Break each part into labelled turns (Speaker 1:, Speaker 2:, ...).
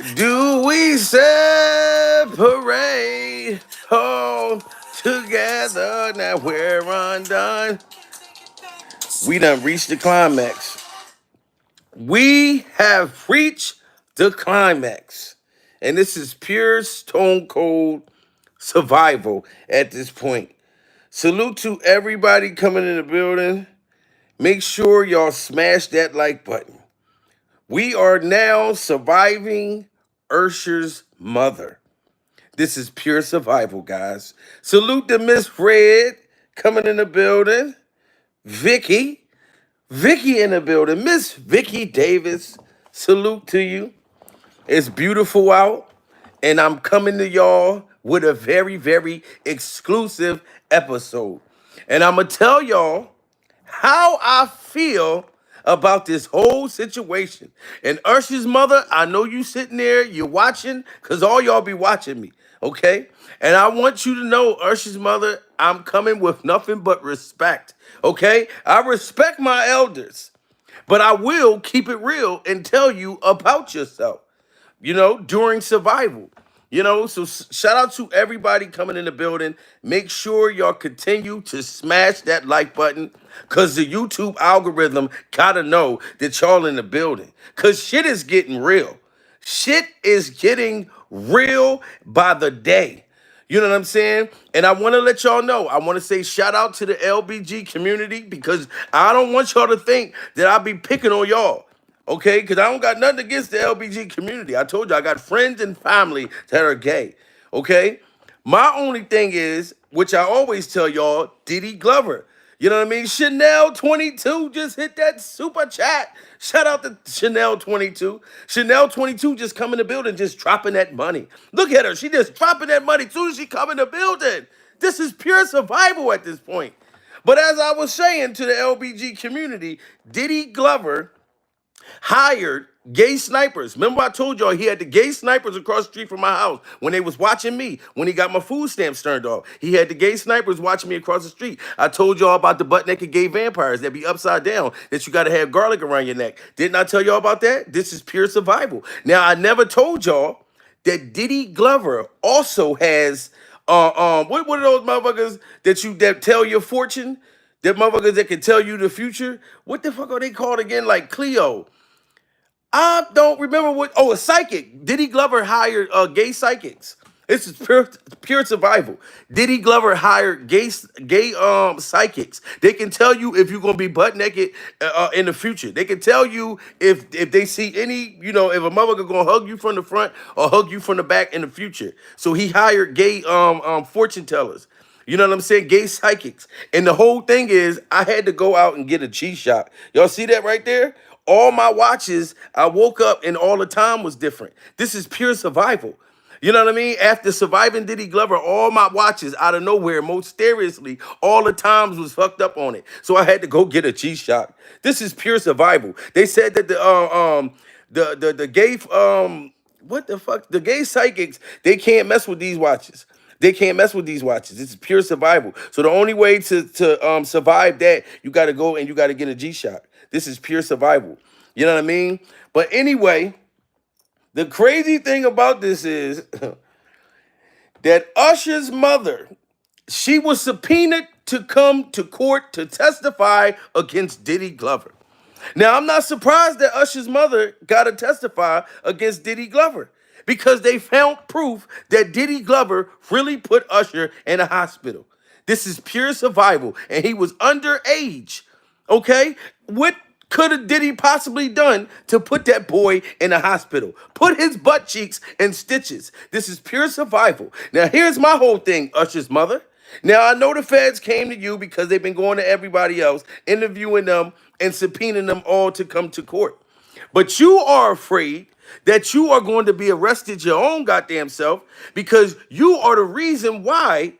Speaker 1: Do we separate all together? Now we're undone. We done reached the climax. We have reached the climax. And this is pure stone cold survival at this point. Salute to everybody coming in the building. Make sure y'all smash that like button. We are now surviving Usher's mother. This is pure survival, guys. Salute to Miss Red coming in the building. Vicky. Vicky in the building. Miss Vicky Davis. Salute to you. It's beautiful out. And I'm coming to y'all with a very, very exclusive episode. And I'm going to tell y'all how I feel about this whole situation. And Usher's mother, I know you sitting there, you're watching, because all y'all be watching me, okay? And I want you to know, Usher's mother, I'm coming with nothing but respect, okay? I respect my elders, but I will keep it real and tell you about yourself, during survival. So shout out to everybody coming in the building. Make sure y'all continue to smash that like button because the YouTube algorithm gotta know that y'all in the building. Because shit is getting real. Shit is getting real by the day. You know what I'm saying? And I want to let y'all know, I want to say shout out to the LBG community because I don't want y'all to think that I be picking on y'all. Okay, because I don't got nothing against the LBG community. I told you I got friends and family that are gay. Okay, my only thing is, which I always tell y'all, Diddy Glover. You know what I mean? Chanel 22 just hit that super chat. Shout out to Chanel 22. Chanel 22 just come in the building, just dropping that money. Look at her. She just dropping that money as soon as she come in the building. This is pure survival at this point. But as I was saying to the LBG community, Diddy Glover hired gay snipers. Remember I told y'all he had the gay snipers across the street from my house when they was watching me, when he got my food stamps turned off. He had the gay snipers watching me across the street. I told y'all about the butt-naked gay vampires that be upside down, that you got to have garlic around your neck. Didn't I tell y'all about that? This is pure survival. Now, I never told y'all that Diddy Glover also has, what are those motherfuckers that tell your fortune? That motherfuckers that can tell you the future? What the fuck are they called again? Like Cleo. I don't remember what. Oh, a psychic. Diddy Glover hired gay psychics. This is pure survival. Diddy Glover hired gay psychics. They can tell you if you're gonna be butt naked in the future. They can tell you if they see any, if a motherfucker gonna hug you from the front or hug you from the back in the future. So he hired gay fortune tellers. You know what I'm saying? Gay psychics. And the whole thing is, I had to go out and get a G-Shock. Y'all see that right there? All my watches, I woke up and all the time was different. This is pure survival. You know what I mean? After surviving Diddy Glover, all my watches out of nowhere, mysteriously, all the times was fucked up on it. So I had to go get a G-Shock. This is pure survival. They said that the gay what the fuck? The gay psychics, they can't mess with these watches. They can't mess with these watches. This is pure survival. So the only way to survive that, you got to go and you got to get a G-Shock. This is pure survival. You know what I mean? But anyway, the crazy thing about this is that Usher's mother, she was subpoenaed to come to court to testify against Diddy Glover. Now, I'm not surprised that Usher's mother got to testify against Diddy Glover because they found proof that Diddy Glover really put Usher in a hospital. This is pure survival, and he was underage. Okay? What could have Diddy possibly done to put that boy in a hospital? Put his butt cheeks in stitches. This is pure survival. Now, here's my whole thing, Usher's mother. Now, I know the feds came to you because they've been going to everybody else, interviewing them and subpoenaing them all to come to court. But you are afraid that you are going to be arrested your own goddamn self because you are the reason why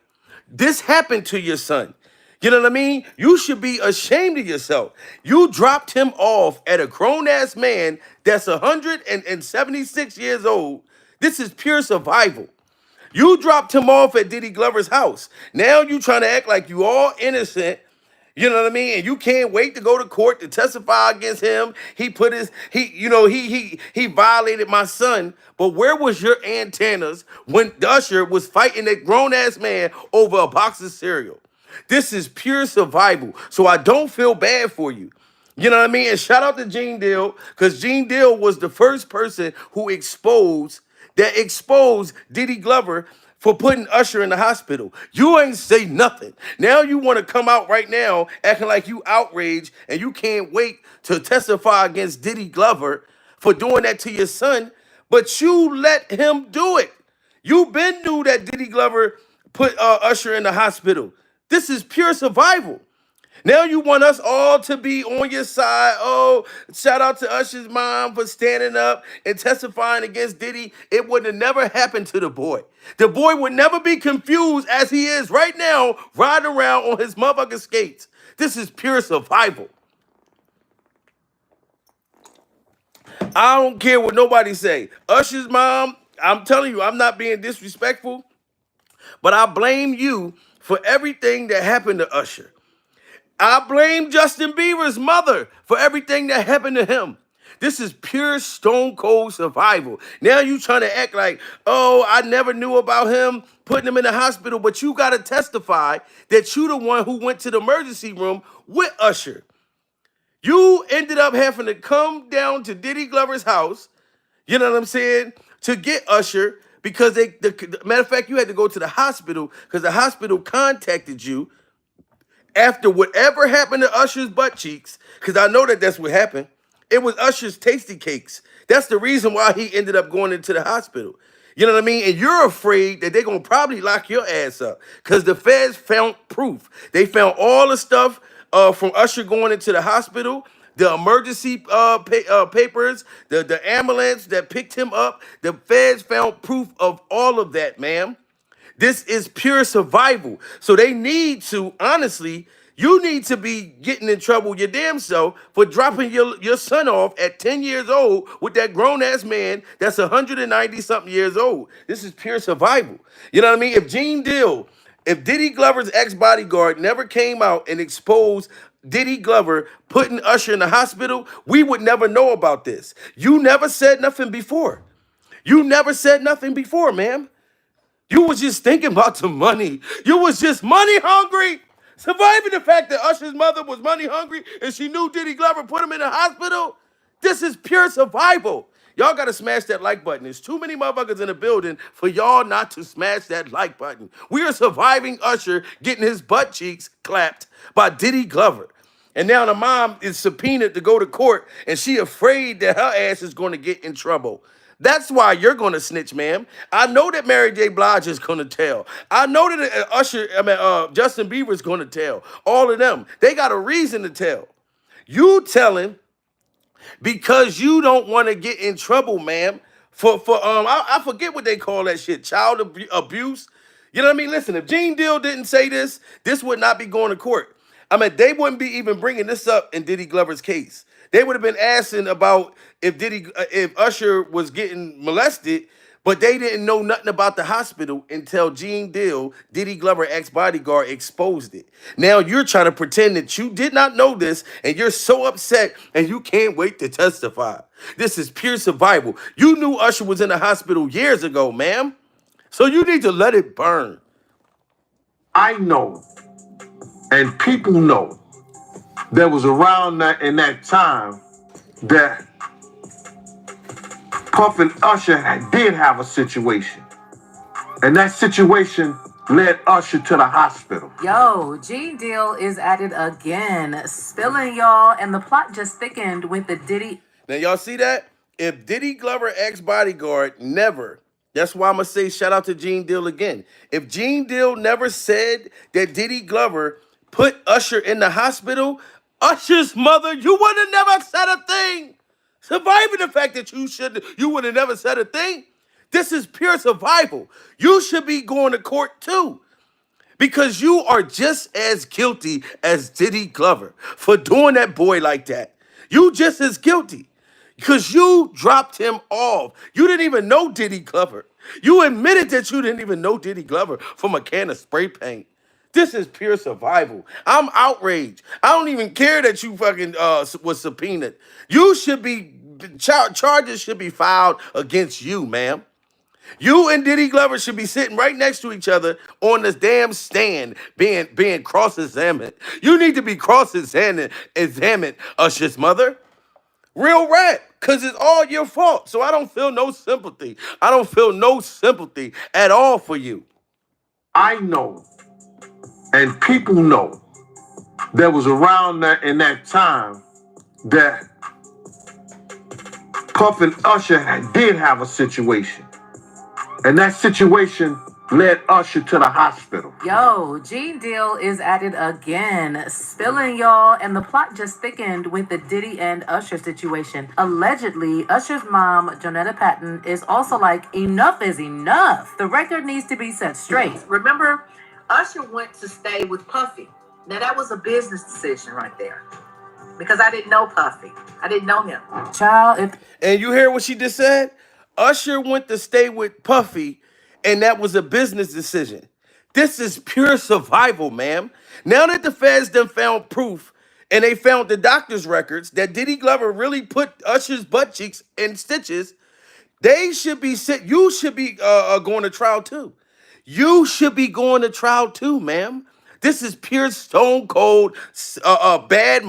Speaker 1: this happened to your son. You know what I mean? You should be ashamed of yourself. You dropped him off at a grown-ass man that's 176 years old. This is pure survival. You dropped him off at Diddy Glover's house. Now you trying to act like you all innocent. You know what I mean? And you can't wait to go to court to testify against him. He put his he violated my son. But where was your antennas when Usher was fighting that grown ass man over a box of cereal? This is pure survival. So I don't feel bad for you. You know what I mean? And shout out to Gene Deal, because Gene Deal was the first person who exposed Diddy Glover for putting Usher in the hospital. You ain't say nothing. Now you want to come out right now acting like you outraged and you can't wait to testify against Diddy Glover for doing that to your son, but you let him do it. You been knew that Diddy Glover put Usher in the hospital. This is pure survival. Now you want us all to be on your side. Oh, shout out to Usher's mom for standing up and testifying against Diddy. It would have never happened to the boy. The boy would never be confused as he is right now, riding around on his motherfucking skates. This is pure survival. I don't care what nobody say. Usher's mom, I'm telling you, I'm not being disrespectful, but I blame you for everything that happened to Usher. I blame Justin Bieber's mother for everything that happened to him. This is pure stone cold survival. Now you trying to act like, oh, I never knew about him putting him in the hospital, but you got to testify that you the one who went to the emergency room with Usher. You ended up having to come down to Diddy Glover's house, you know what I'm saying, to get Usher because matter of fact, you had to go to the hospital because the hospital contacted you after whatever happened to Usher's butt cheeks, because I know that that's what happened. It was Usher's tasty cakes. That's the reason why he ended up going into the hospital. You know what I mean? And you're afraid that they're going to probably lock your ass up because the feds found proof. They found all the stuff from Usher going into the hospital, the emergency papers, the ambulance that picked him up. The feds found proof of all of that, ma'am. This is pure survival. So they need to, honestly, you need to be getting in trouble your damn self for dropping your son off at 10 years old with that grown-ass man that's 190-something years old. This is pure survival. You know what I mean? If Diddy Glover's ex-bodyguard never came out and exposed Diddy Glover putting Usher in the hospital, we would never know about this. You never said nothing before. You never said nothing before, ma'am. You was just thinking about the money. You was just money hungry. Surviving the fact that Usher's mother was money hungry and she knew Diddy Glover put him in the hospital. This is pure survival. Y'all got to smash that like button. There's too many motherfuckers in the building for y'all not to smash that like button. We are surviving Usher getting his butt cheeks clapped by Diddy Glover. And now the mom is subpoenaed to go to court and she afraid that her ass is going to get in trouble. That's why you're going to snitch, ma'am. I know that Mary J. Blige is going to tell. I know that Justin Bieber is going to tell. All of them. They got a reason to tell. You telling because you don't want to get in trouble, ma'am. I forget what they call that shit, abuse. You know what I mean? Listen, if Gene Deal didn't say this, this would not be going to court. I mean, they wouldn't be even bringing this up in Diddy Glover's case. They would have been asking about if Usher was getting molested, but they didn't know nothing about the hospital until Gene Deal, Diddy Glover ex-bodyguard, exposed it. Now you're trying to pretend that you did not know this, and you're so upset, and you can't wait to testify. This is pure survival. You knew Usher was in the hospital years ago, ma'am. So you need to let it burn.
Speaker 2: I know, and people know, there was around that in that time that Puff and Usher did have a situation. And that situation led Usher to the hospital.
Speaker 3: Yo, Gene Deal is at it again, spilling y'all, and the plot just thickened with the Diddy.
Speaker 1: Now y'all see that? If Diddy Glover ex-bodyguard never, that's why I'm going to say shout out to Gene Deal again. If Gene Deal never said that Diddy Glover put Usher in the hospital, Usher's mother, you would have never said a thing. Surviving the fact that you would have never said a thing. This is pure survival. You should be going to court too. Because you are just as guilty as Diddy Glover for doing that boy like that. You just as guilty. Because you dropped him off. You didn't even know Diddy Glover. You admitted that you didn't even know Diddy Glover from a can of spray paint. This is pure survival. I'm outraged. I don't even care that you fucking was subpoenaed. You should be charges should be filed against you, ma'am. You and Diddy Glover should be sitting right next to each other on this damn stand, being cross-examined. You need to be examined, Usher's mother. Real rap, because it's all your fault. So I don't feel no sympathy. I don't feel no sympathy at all for you.
Speaker 2: I know, and people know, there was around that in that time that Puff and Usher did have a situation. And that situation led Usher to the hospital.
Speaker 3: Yo, Gene Deal is at it again, spilling y'all, and the plot just thickened with the Diddy and Usher situation. Allegedly, Usher's mom, Jonetta Patton, is also like, enough is enough. The record needs to be set straight. Remember, Usher went to stay with Puffy. Now that was a business decision right there. Because I didn't know Puffy. I didn't know him. Child,
Speaker 1: And you hear what she just said? Usher went to stay with Puffy, and that was a business decision. This is pure survival, ma'am. Now that the feds done found proof, and they found the doctor's records that Diddy Glover really put Usher's butt cheeks in stitches, they should be sit. You should be going to trial too. You should be going to trial too, ma'am. This is pure stone cold, bad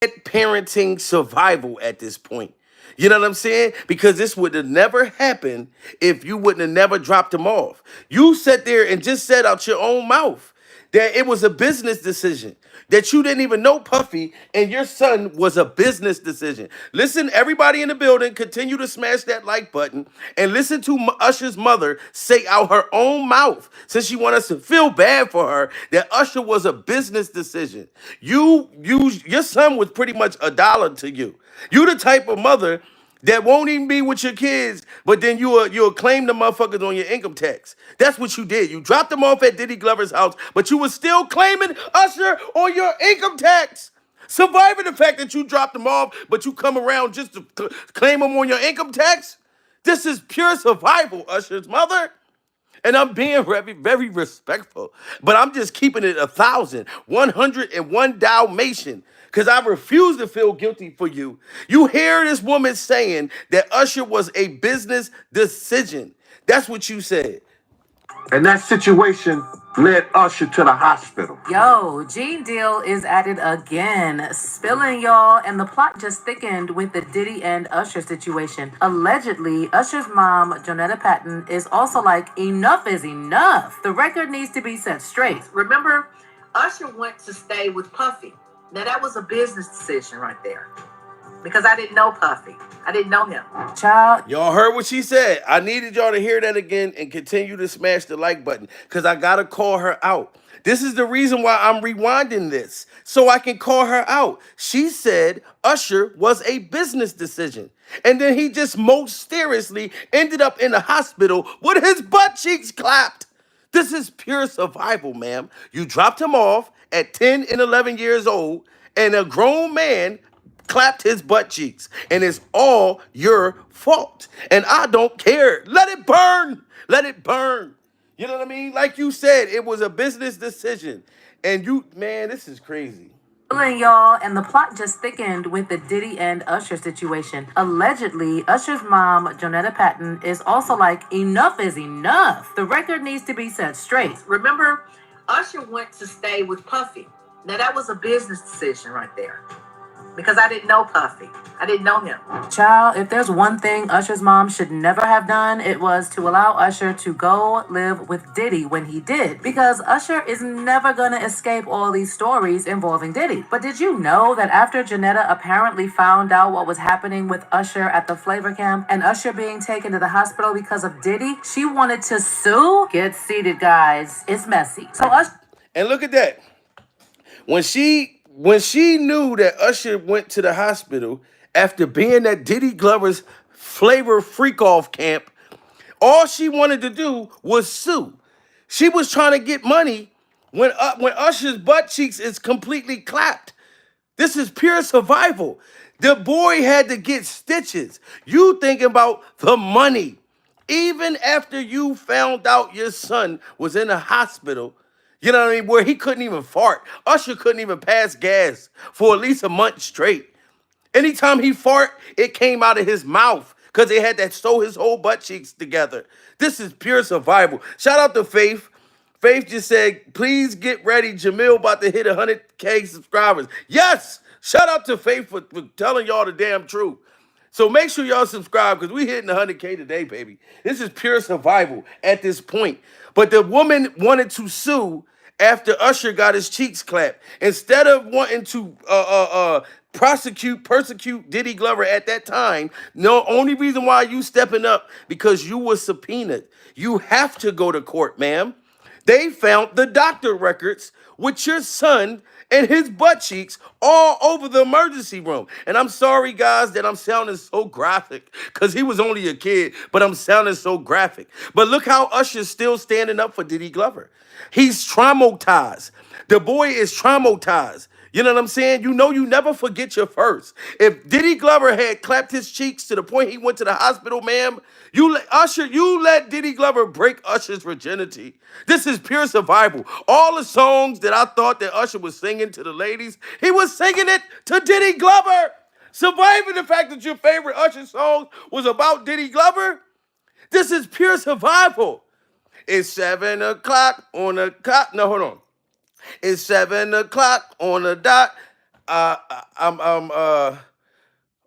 Speaker 1: parenting survival at this point. You know what I'm saying? Because this would have never happened if you wouldn't have never dropped him off. You sat there and just said out your own mouth that it was a business decision, that you didn't even know Puffy and your son was a business decision. Listen, everybody in the building, continue to smash that like button and listen to Usher's mother say out her own mouth, since she want us to feel bad for her, that Usher was a business decision. Your son was pretty much a dollar to you. You the type of mother that won't even be with your kids, but then you'll claim the motherfuckers on your income tax. That's what you did. You dropped them off at Diddy Glover's house, but you were still claiming Usher on your income tax. Surviving the fact that you dropped them off, but you come around just to claim them on your income tax. This is pure survival, Usher's mother. And I'm being very, very respectful. But I'm just keeping it 1,101 Dalmatian. Because I refuse to feel guilty for you. You hear this woman saying that Usher was a business decision. That's what you said.
Speaker 2: And that situation led Usher to the hospital.
Speaker 3: Yo, Gene Deal is at it again, spilling y'all, and the plot just thickened with the Diddy and Usher situation. Allegedly, Usher's mom, Jonetta Patton, is also like, enough is enough. The record needs to be set straight. Remember, Usher went to stay with Puffy. Now that was a business decision right there. Because I didn't know Puffy. I didn't know him. Child.
Speaker 1: Y'all heard what she said. I needed y'all to hear that again and continue to smash the like button because I got to call her out. This is the reason why I'm rewinding this, so I can call her out. She said Usher was a business decision. And then he just mysteriously ended up in the hospital with his butt cheeks clapped. This is pure survival, ma'am. You dropped him off at 10 and 11 years old, and a grown man clapped his butt cheeks, and it's all your fault. And I don't care. Let it burn. Let it burn. You know what I mean? Like you said, it was a business decision. And man, this is crazy.
Speaker 3: Y'all, and the plot just thickened with the Diddy and Usher situation. Allegedly, Usher's mom, Jonetta Patton, is also like, enough is enough. The record needs to be set straight. Remember, Usher went to stay with Puffy. Now that was a business decision right there. Because I didn't know Puffy. I didn't know him. Child, if there's one thing Usher's mom should never have done, it was to allow Usher to go live with Diddy when he did. Because Usher is never gonna escape all these stories involving Diddy. But did you know that after Jonetta apparently found out what was happening with Usher at the Flavor Camp and Usher being taken to the hospital because of Diddy, she wanted to sue? Get seated, guys. It's messy. So Usher...
Speaker 1: And look at that. When she knew that Usher went to the hospital after being at Diddy Glover's Flavor Freak-Off camp, all she wanted to do was sue. She was trying to get money when Usher's butt cheeks is completely clapped. This is pure survival. The boy had to get stitches. You thinking about the money. Even after you found out your son was in a hospital, you know what I mean, where he couldn't even fart. Usher couldn't even pass gas for at least a month straight. Anytime he fart, it came out of his mouth because they had that sew his whole butt cheeks together. This is pure survival. Shout out to Faith. Faith just said, please get ready. Jamil about to hit 100K subscribers. Yes! Shout out to Faith for telling y'all the damn truth. So make sure y'all subscribe because we hitting 100K today, baby. This is pure survival at this point. But the woman wanted to sue after Usher got his cheeks clapped. Instead of wanting to persecute Diddy Glover at that time, no, only reason why you stepping up because you were subpoenaed. You have to go to court, ma'am. They found the doctor records with your son and his butt cheeks all over the emergency room. And I'm sorry, guys, that I'm sounding so graphic because he was only a kid, but I'm sounding so graphic. But look how Usher's still standing up for Diddy Glover. He's traumatized. The boy is traumatized. You know what I'm saying? You know you never forget your first. If Diddy Glover had clapped his cheeks to the point he went to the hospital, ma'am, you let Diddy Glover break Usher's virginity. This is pure survival. All the songs that I thought that Usher was singing to the ladies, he was singing it to Diddy Glover. Surviving the fact that your favorite Usher song was about Diddy Glover. This is pure survival. It's 7 o'clock on the clock. No, hold on. It's 7 o'clock on the dot. Uh, I'm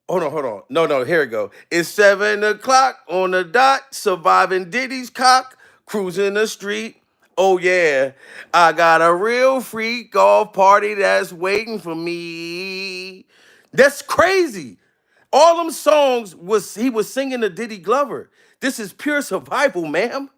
Speaker 1: hold on. No, here we go. It's 7 o'clock on the dot. Surviving Diddy's cock, cruising the street. Oh yeah, I got a real freak off party that's waiting for me. That's crazy. All them songs was he was singing to Diddy Glover. This is pure survival, ma'am.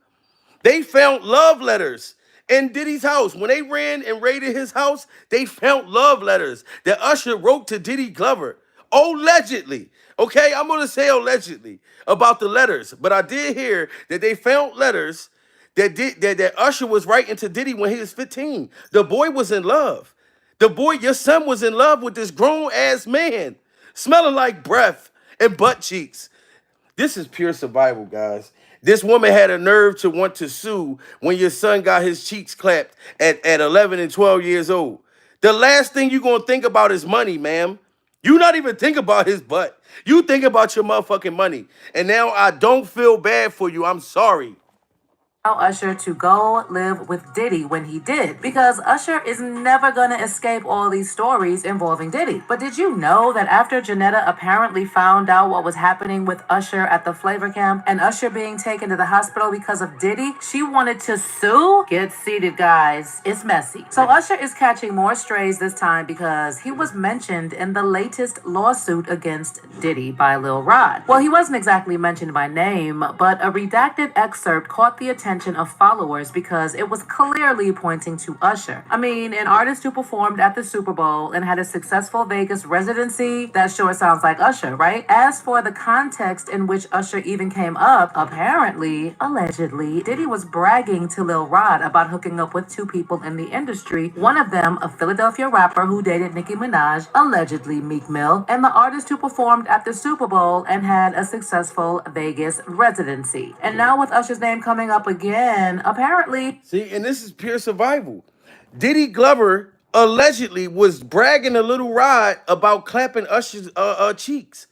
Speaker 1: They found love letters in Diddy's house. When they ran and raided his house, they found love letters that Usher wrote to Diddy Glover. Allegedly. Okay, I'm going to say allegedly about the letters. But I did hear that they found letters that Usher was writing to Diddy when he was 15. The boy was in love. The boy, your son was in love with this grown-ass man, smelling like breath and butt cheeks. This is pure survival, guys. This woman had a nerve to want to sue when your son got his cheeks clapped at 11 and 12 years old. The last thing you're going to think about is money, ma'am. You not even think about his butt. You think about your motherfucking money. And now I don't feel bad for you. I'm sorry.
Speaker 3: Usher to go live with Diddy when he did, because Usher is never gonna escape all these stories involving Diddy. But did you know that after Janetta apparently found out what was happening with Usher at the Flavor Camp and Usher being taken to the hospital because of Diddy, she wanted to sue? Get seated, guys. It's messy. So Usher is catching more strays this time because he was mentioned in the latest lawsuit against Diddy by Lil Rod. Well, he wasn't exactly mentioned by name, but a redacted excerpt caught the attention of followers because it was clearly pointing to Usher. I mean, an artist who performed at the Super Bowl and had a successful Vegas residency, that sure sounds like Usher, right? As for the context in which Usher even came up, apparently, allegedly, Diddy was bragging to Lil Rod about hooking up with two people in the industry, one of them a Philadelphia rapper who dated Nicki Minaj, allegedly Meek Mill, and the artist who performed at the Super Bowl and had a successful Vegas residency. And now with Usher's name coming up again, apparently.
Speaker 1: See, and this is pure survival. Diddy Glover allegedly was bragging to Lil Rod about clapping Usher's cheeks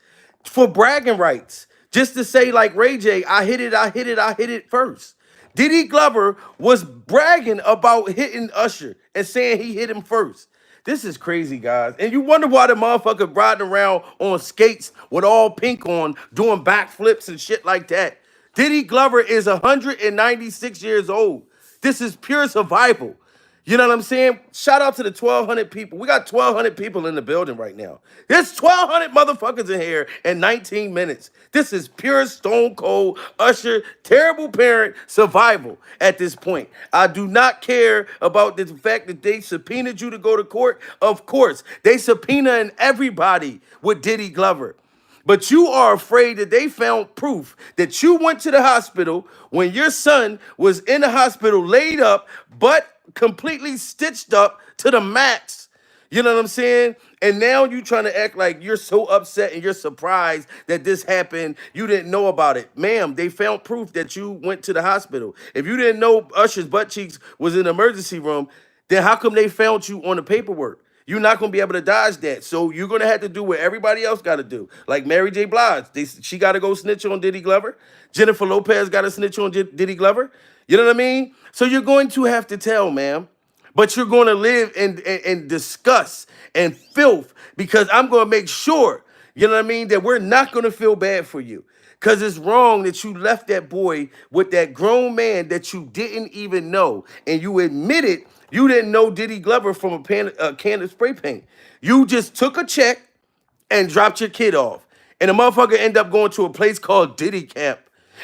Speaker 1: for bragging rights. Just to say, like Ray J, I hit it first. Diddy Glover was bragging about hitting Usher and saying he hit him first. This is crazy, guys. And you wonder why the motherfucker riding around on skates with all pink on, doing backflips and shit like that. Diddy Glover is 196 years old. This is pure survival. You know what I'm saying? Shout out to the 1,200 people. We got 1,200 people in the building right now. There's 1,200 motherfuckers in here in 19 minutes. This is pure stone cold Usher, terrible parent survival at this point. I do not care about the fact that they subpoenaed you to go to court. Of course, they subpoenaing everybody with Diddy Glover. But you are afraid that they found proof that you went to the hospital when your son was in the hospital laid up, but completely stitched up to the max. You know what I'm saying? And now you trying to act like you're so upset and you're surprised that this happened. You didn't know about it. Ma'am, they found proof that you went to the hospital. If you didn't know Usher's butt cheeks was in the emergency room, then how come they found you on the paperwork? You're not gonna be able to dodge that. So you're gonna have to do what everybody else gotta do. Like Mary J. Blige. She gotta go snitch on Diddy Glover. Jennifer Lopez gotta snitch on Diddy Glover. You know what I mean? So you're going to have to tell, ma'am. But you're going to live in disgust and filth because I'm going to make sure, you know what I mean, that we're not going to feel bad for you. Because it's wrong that you left that boy with that grown man that you didn't even know. And you admitted you didn't know Diddy Glover from a can of spray paint. You just took a check and dropped your kid off. And the motherfucker ended up going to a place called Diddy Camp.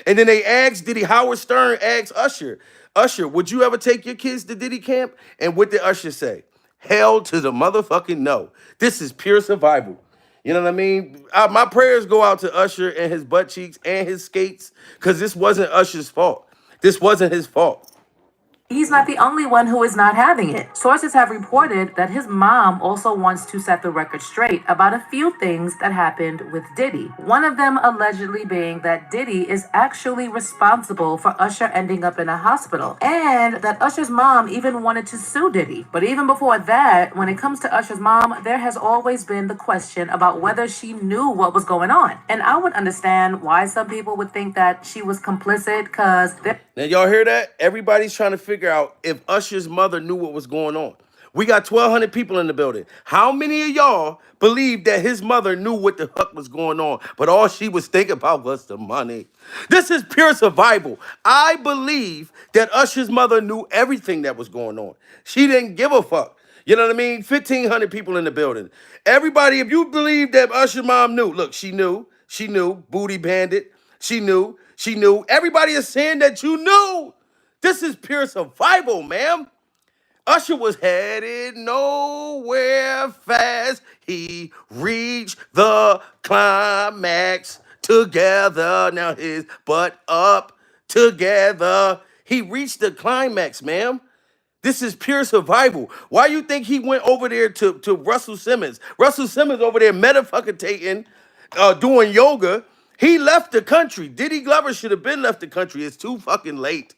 Speaker 1: And then they asked Diddy, Howard Stern asked Usher, Usher, would you ever take your kids to Diddy Camp? And what did Usher say? Hell to the motherfucking no. This is pure survival. You know what I mean? My prayers go out to Usher and his butt cheeks and his skates because this wasn't Usher's fault. This wasn't his fault.
Speaker 3: He's not the only one who is not having it. Sources have reported that his mom also wants to set the record straight about a few things that happened with Diddy. One of them allegedly being that Diddy is actually responsible for Usher ending up in a hospital, and that Usher's mom even wanted to sue Diddy. But even before that, when it comes to Usher's mom, there has always been the question about whether she knew what was going on. And I would understand why some people would think that she was complicit, because
Speaker 1: now, y'all hear that? Everybody's trying to figure out if Usher's mother knew what was going on. We got 1,200 people in the building. How many of y'all believe that his mother knew what the fuck was going on, but all she was thinking about was the money? This is pure survival. I believe that Usher's mother knew everything that was going on. She didn't give a fuck. You know what I mean? 1,500 people in the building. Everybody, if you believe that Usher's mom knew, look, she knew. She knew. Booty bandit. She knew. She knew. Everybody is saying that you knew. This is pure survival, ma'am. Usher was headed nowhere fast. He reached the climax together. Now his butt up together. He reached the climax, ma'am. This is pure survival. Why you think he went over there to Russell Simmons? Russell Simmons over there metafucking doing yoga. He left the country. Diddy Glover should have been left the country. It's too fucking late.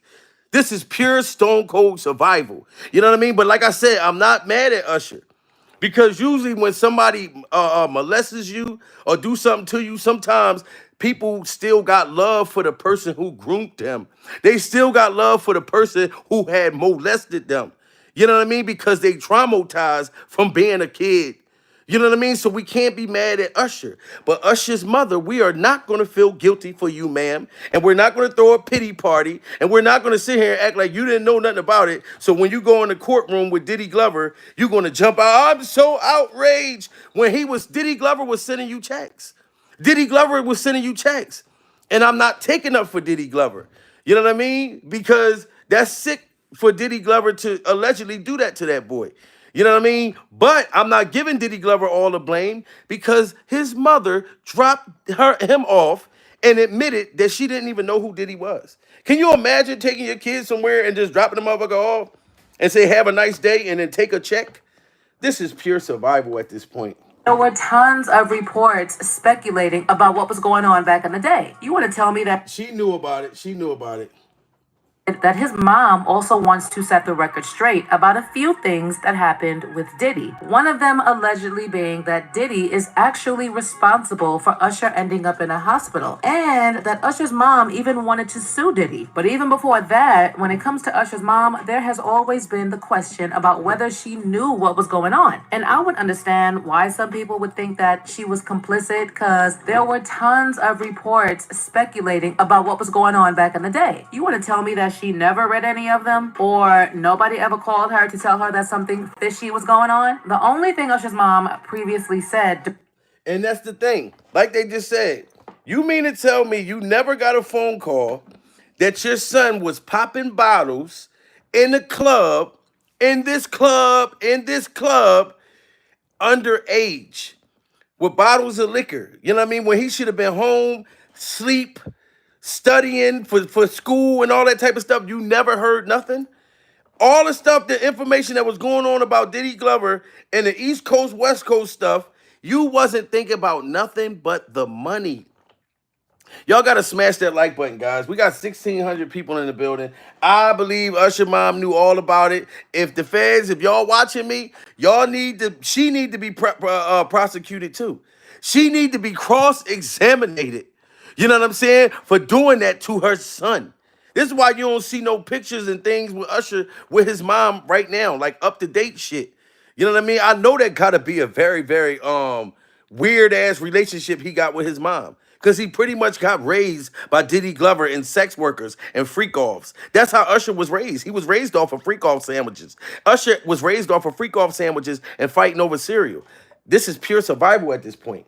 Speaker 1: This is pure stone cold survival. You know what I mean? But like I said, I'm not mad at Usher. Because usually when somebody molests you or do something to you, sometimes people still got love for the person who groomed them. They still got love for the person who had molested them. You know what I mean? Because they traumatized from being a kid. You know what I mean? So we can't be mad at Usher. But Usher's mother, we are not going to feel guilty for you, ma'am. And we're not going to throw a pity party. And we're not going to sit here and act like you didn't know nothing about it. So when you go in the courtroom with Diddy Glover, you're going to jump out. I'm so outraged. When Diddy Glover was sending you checks. Diddy Glover was sending you checks. And I'm not taking up for Diddy Glover. You know what I mean? Because that's sick for Diddy Glover to allegedly do that to that boy. You know what I mean? But I'm not giving Diddy Glover all the blame because his mother dropped him off and admitted that she didn't even know who Diddy was. Can you imagine taking your kids somewhere and just dropping the motherfucker off and say, have a nice day, and then take a check? This is pure survival at this point.
Speaker 3: There were tons of reports speculating about what was going on back in the day. You want to tell me that
Speaker 1: She knew about it. She knew about it.
Speaker 3: that his mom also wants to set the record straight about a few things that happened with Diddy. One of them allegedly being that Diddy is actually responsible for Usher ending up in a hospital, and that Usher's mom even wanted to sue Diddy. But even before that, when it comes to Usher's mom, there has always been the question about whether she knew what was going on. And I would understand why some people would think that she was complicit, because there were tons of reports speculating about what was going on back in the day. You want to tell me that she never read any of them, or nobody ever called her to tell her that something fishy was going on? The only thing Usher's mom previously said,
Speaker 1: and that's the thing, like they just said, you mean to tell me you never got a phone call that your son was popping bottles in the club, in this club, underage, with bottles of liquor? You know what I mean? When he should have been home, sleep, studying for school and all that type of stuff. You never heard nothing? All the stuff, the information that was going on about Diddy Glover and the East Coast, West Coast stuff, you wasn't thinking about nothing but the money. Y'all gotta smash that like button, guys. We got 1,600 people in the building. I believe Usher mom knew all about it. If the feds, if y'all watching me, y'all need to. She need to be prosecuted too. She need to be cross-examined. You know what I'm saying? For doing that to her son. This is why you don't see no pictures and things with Usher with his mom right now, like up to date shit. You know what I mean? I know that gotta be a very, very weird ass relationship he got with his mom. Cause he pretty much got raised by Diddy Glover and sex workers and freak offs. That's how Usher was raised. He was raised off of freak off sandwiches. Usher was raised off of freak off sandwiches and fighting over cereal. This is pure survival at this point.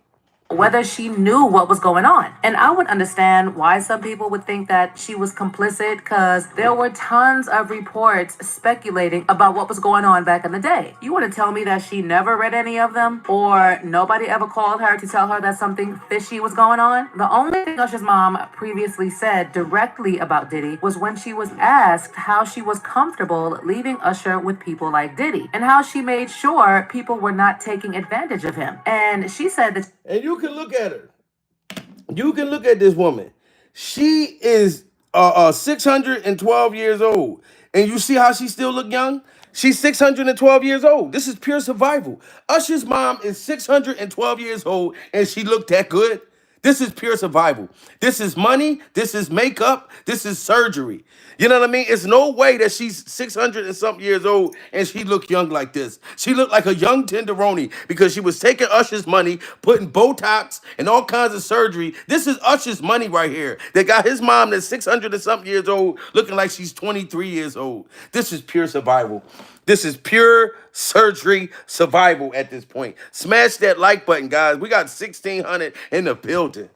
Speaker 3: Whether she knew what was going on. And I would understand why some people would think that she was complicit, because there were tons of reports speculating about what was going on back in the day. You want to tell me that she never read any of them, or nobody ever called her to tell her that something fishy was going on? The only thing Usher's mom previously said directly about Diddy was when she was asked how she was comfortable leaving Usher with people like Diddy, and how she made sure people were not taking advantage of him. And she said that.
Speaker 1: And you can look at her. You can look at this woman. She is 612 years old. And you see how she still look young? She's 612 years old. This is pure survival. Usher's mom is 612 years old and she looked that good. This is pure survival. This is money. This is makeup. This is surgery. You know what I mean? It's no way that she's 600 and something years old and she looked young like this. She looked like a young tenderoni because she was taking Usher's money, putting Botox and all kinds of surgery. This is Usher's money right here. They got his mom that's 600 and something years old looking like she's 23 years old. This is pure survival. This is pure surgery survival at this point. Smash that like button, guys. We got 1,600 in the building.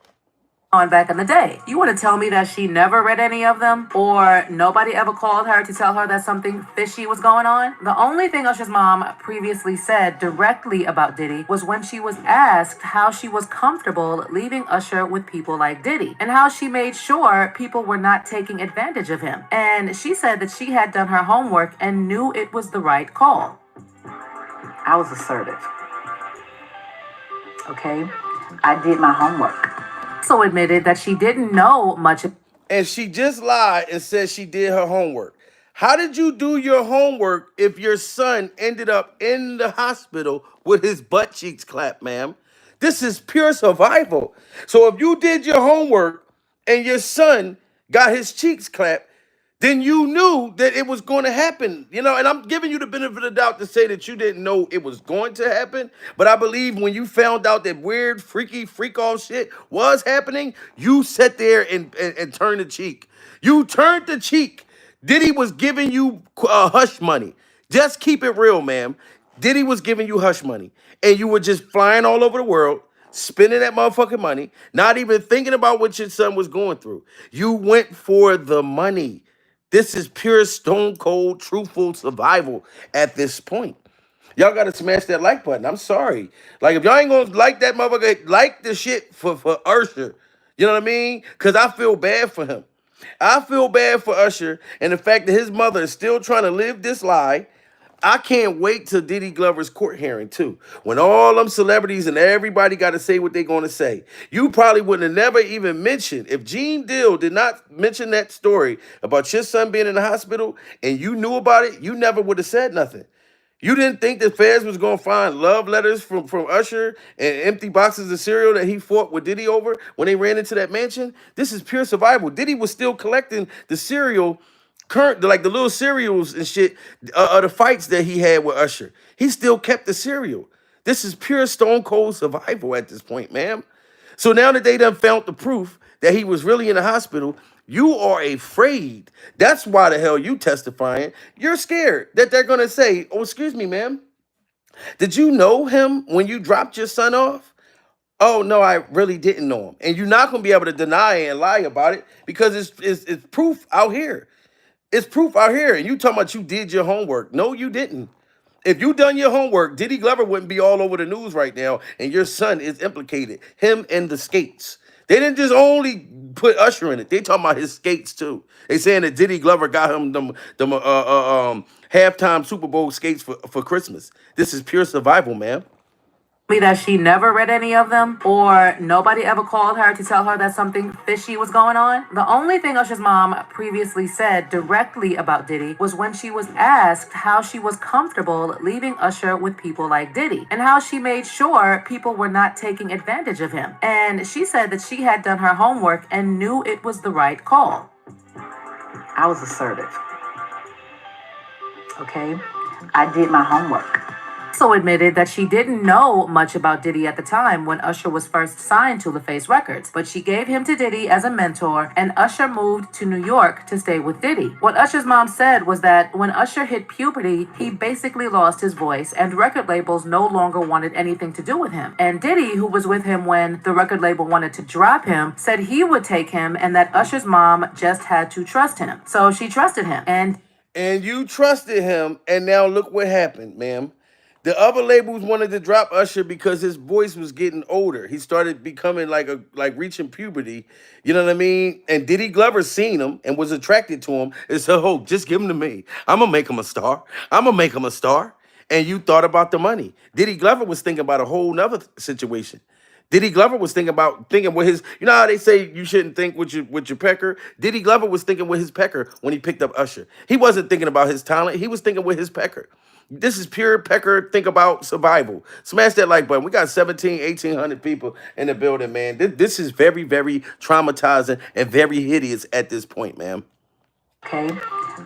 Speaker 3: On back in the day. You want to tell me that she never read any of them, or nobody ever called her to tell her that something fishy was going on? The only thing Usher's mom previously said directly about Diddy was when she was asked how she was comfortable leaving Usher with people like Diddy, and how she made sure people were not taking advantage of him. And she said that she had done her homework and knew it was the right call. I was assertive. Okay? I did my homework. Also admitted that she didn't know much.
Speaker 1: And she just lied and said she did her homework. How did you do your homework if your son ended up in the hospital with his butt cheeks clapped, ma'am? This is pure survival. So if you did your homework and your son got his cheeks clapped, then you knew that it was going to happen, you know, and I'm giving you the benefit of the doubt to say that you didn't know it was going to happen. But I believe when you found out that weird, freaky, freak off shit was happening, you sat there and turned the cheek. You turned the cheek. Diddy was giving you hush money. Just keep it real, ma'am. Diddy was giving you hush money, and you were just flying all over the world, spending that motherfucking money, not even thinking about what your son was going through. You went for the money. This is pure stone cold, truthful survival at this point. Y'all gotta smash that like button. I'm sorry. Like, if y'all ain't gonna like that motherfucker, like the shit for Usher. You know what I mean? Cause I feel bad for him. I feel bad for Usher and the fact that his mother is still trying to live this lie. I can't wait till Diddy Glover's court hearing too. When all them celebrities and everybody got to say what they're going to say. You probably would have never even mentioned, if Gene Deal did not mention that story about your son being in the hospital and you knew about it, you never would have said nothing. You didn't think the feds was gonna find love letters from Usher and empty boxes of cereal that he fought with Diddy over when they ran into that mansion? This is pure survival. Diddy was still collecting the cereal, like the little cereals and shit, the fights that he had with Usher. He still kept the cereal. This is pure stone cold survival at this point, ma'am. So now that they done found the proof that he was really in the hospital, you are afraid. That's why the hell you testifying. You're scared that they're gonna say, "Oh, excuse me, ma'am. Did you know him when you dropped your son off?" "Oh no, I really didn't know him." And you're not gonna be able to deny and lie about it because it's proof out here. It's proof out here. And you talking about you did your homework. No, you didn't. If you done your homework, Diddy Glover wouldn't be all over the news right now, and your son is implicated. Him and the skates. They didn't just only put Usher in it. They talking about his skates too. They saying that Diddy Glover got him them halftime Super Bowl skates for Christmas. This is pure survival, man.
Speaker 3: Me that she never read any of them, or nobody ever called her to tell her that something fishy was going on. The only thing Usher's mom previously said directly about Diddy was when she was asked how she was comfortable leaving Usher with people like Diddy and how she made sure people were not taking advantage of him. And she said that she had done her homework and knew it was the right call. I was assertive. Okay? I did my homework. Also admitted that she didn't know much about Diddy at the time when Usher was first signed to LaFace Records, but she gave him to Diddy as a mentor, and Usher moved to New York to stay with Diddy. What Usher's mom said was that when Usher hit puberty, he basically lost his voice, and record labels no longer wanted anything to do with him. And Diddy, who was with him when the record label wanted to drop him, said he would take him and that Usher's mom just had to trust him. So she trusted him.
Speaker 1: And you trusted him, and now look what happened, ma'am. The other labels wanted to drop Usher because his voice was getting older. He started becoming like reaching puberty. You know what I mean? And Diddy Glover seen him and was attracted to him and said, "Oh, just give him to me. I'm gonna make him a star. I'm gonna make him a star." And you thought about the money. Diddy Glover was thinking about a whole nother situation. Diddy Glover was thinking with his, you know how they say you shouldn't think with your pecker? Diddy Glover was thinking with his pecker when he picked up Usher. He wasn't thinking about his talent, he was thinking with his pecker. This is pure pecker, think about survival. Smash that like button. We got 1,800 people in the building, man. This is very, very traumatizing and very hideous at this point, man.
Speaker 3: Okay,